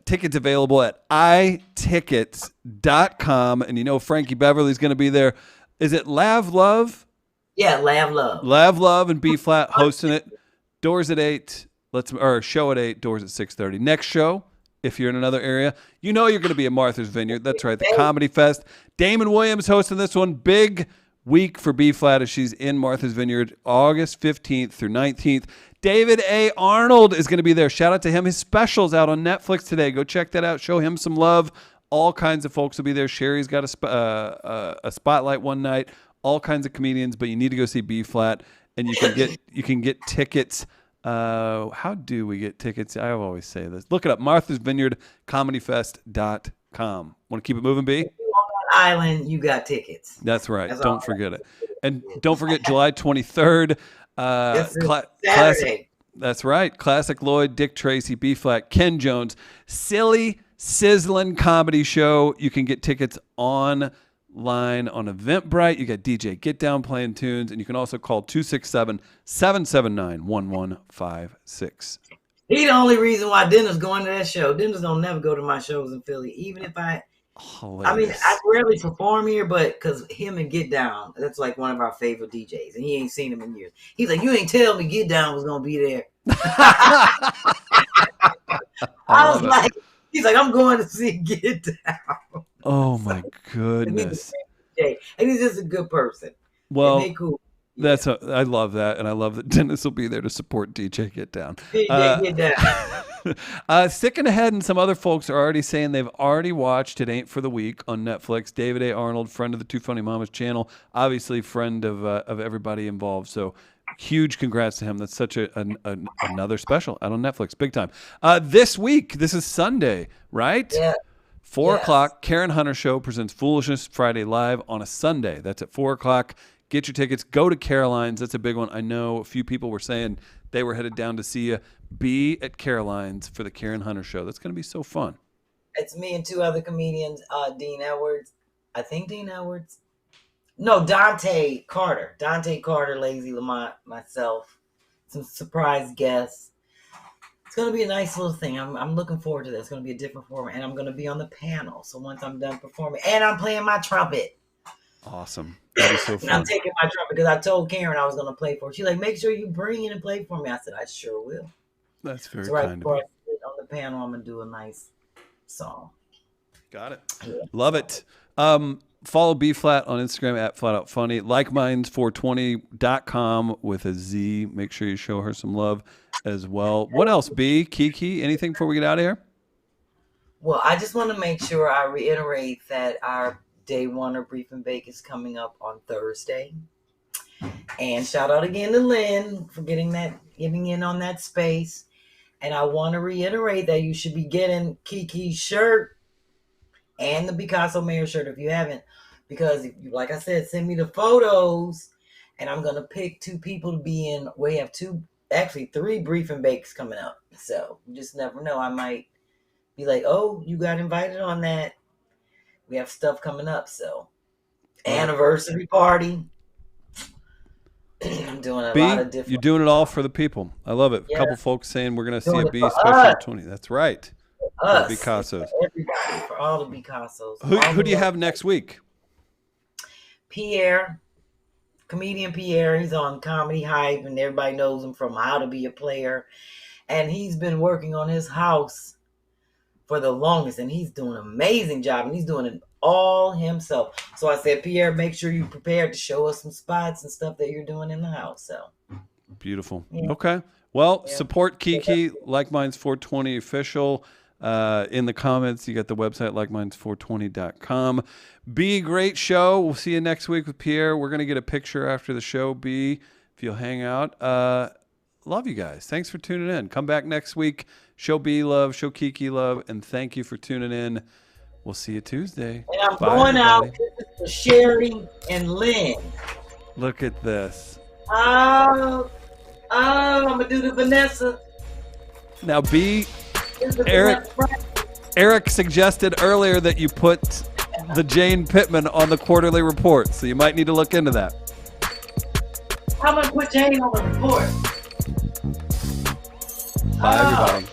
Tickets available at itickets.com. And you know Frankie Beverly's going to be there. Is it Lav Love? Yeah, Lav Love. Lav Love and B-Phlat hosting it. Doors at 8. Show at 8. Doors at 6:30. Next show, if you're in another area, you know you're going to be at Martha's Vineyard. That's right, the Comedy Fest. Damon Williams hosting this one. Big week for B-Phlat as she's in Martha's Vineyard, August 15th through 19th. David A. Arnold is going to be there. Shout out to him. His special's out on Netflix today. Go check that out. Show him some love. All kinds of folks will be there. Sherry's got a spotlight one night. All kinds of comedians, but you need to go see B-Phlat, and you can get tickets. How do we get tickets? I always say this. Look it up. Martha's Vineyard ComedyFest.com. Want to keep it moving, B? If you're on that island, you got tickets. That's right. Don't forget it. And don't forget July 23rd. Saturday. That's right. Classic Lloyd, Dick Tracy, B-Phlat, Ken Jones. Silly, sizzling comedy show. You can get tickets online on Eventbrite. You got DJ Get Down playing tunes, and you can also call 267-779-1156. He's the only reason why Dennis going to that show. Dennis don't never go to my shows in Philly, even if I mean, I rarely perform here, but because him and Get Down, that's like one of our favorite DJs, and he ain't seen him in years. He's like, you ain't tell me Get Down was gonna be there. I was like, he's like, I'm going to see Get Down. Oh my goodness! And he's just a good person. Well, and they cool. I love that, and I love that Dennis will be there to support DJ Get Down. DJ Get Down. Sticking ahead, and some other folks are already saying they've already watched It Ain't for the Week on Netflix. David A. Arnold, friend of the Two Funny Mamas channel, obviously friend of everybody involved. So huge congrats to him. That's such another special out on Netflix, big time. This week, this is Sunday, right? Yeah. 4 o'clock, Karen Hunter Show presents Foolishness Friday live on a Sunday. That's at 4 o'clock. Get your tickets. Go to Caroline's. That's a big one. I know a few people were saying they were headed down to see you. Be at Caroline's for the Karen Hunter Show. That's going to be so fun. It's me and two other comedians, Dean Edwards. I think Dean Edwards. No, Dante Carter. Dante Carter, Lazy Lamont, myself. Some surprise guests. It's going to be a nice little thing. I'm looking forward to that. It's going to be a different format. And I'm going to be on the panel. So once I'm done performing. And I'm playing my trumpet. Awesome. That is so fun. I'm taking my trumpet because I told Karen I was going to play for her. She's like, make sure you bring it and play for me. I said, I sure will. That's very right kind before of I sit on the panel, I'm going to do a nice song. Got it. Yeah. Love it. Follow B-Phlat on Instagram at FlatOutFunny. LikeMinds420.com with a Z. Make sure you show her some love as well. What else, B? Kiki, anything before we get out of here? Well, I just want to make sure I reiterate that our Day One of Brief and Bake is coming up on Thursday. And shout out again to Lynn for getting in on that space. And I want to reiterate that you should be getting Kiki's shirt and the Picasso Mayor shirt if you haven't. Because, like I said, send me the photos. And I'm going to pick 2 people to be in. We have 3 Brief and Bakes coming up. So you just never know. I might be like, oh, you got invited on that. We have stuff coming up. So anniversary party. I'm doing a lot of different. You're doing it all for the people. I love it. Yeah. A couple folks saying we're going to see a B for special us. 20. That's right. Us. Picassos. For everybody, for all the Picassos. Who do you have next week? Pierre, comedian Pierre. He's on Comedy Hype, and everybody knows him from How to Be a Player. And he's been working on his house for the longest, and he's doing an amazing job, and he's doing it all himself. So I said, Pierre, make sure you're prepared to show us some spots and stuff that you're doing in the house. So beautiful. Yeah. Okay. Well, support Kiki, Like Minds 420 official. In the comments, you got the website if you'll hang out. Love you guys. Thanks for tuning in. Come back next week. Show B love, show Kiki love, and thank you for tuning in. We'll see you Tuesday. And I'm Bye, going everybody. out to Sherri and Lynn. Look at this. I'm gonna do the Vanessa. Now, B, This is the Eric. Vanessa. Eric suggested earlier that you put the Jane Pittman on the quarterly report, so you might need to look into that. I'm gonna put Jane on the report. Bye, everybody.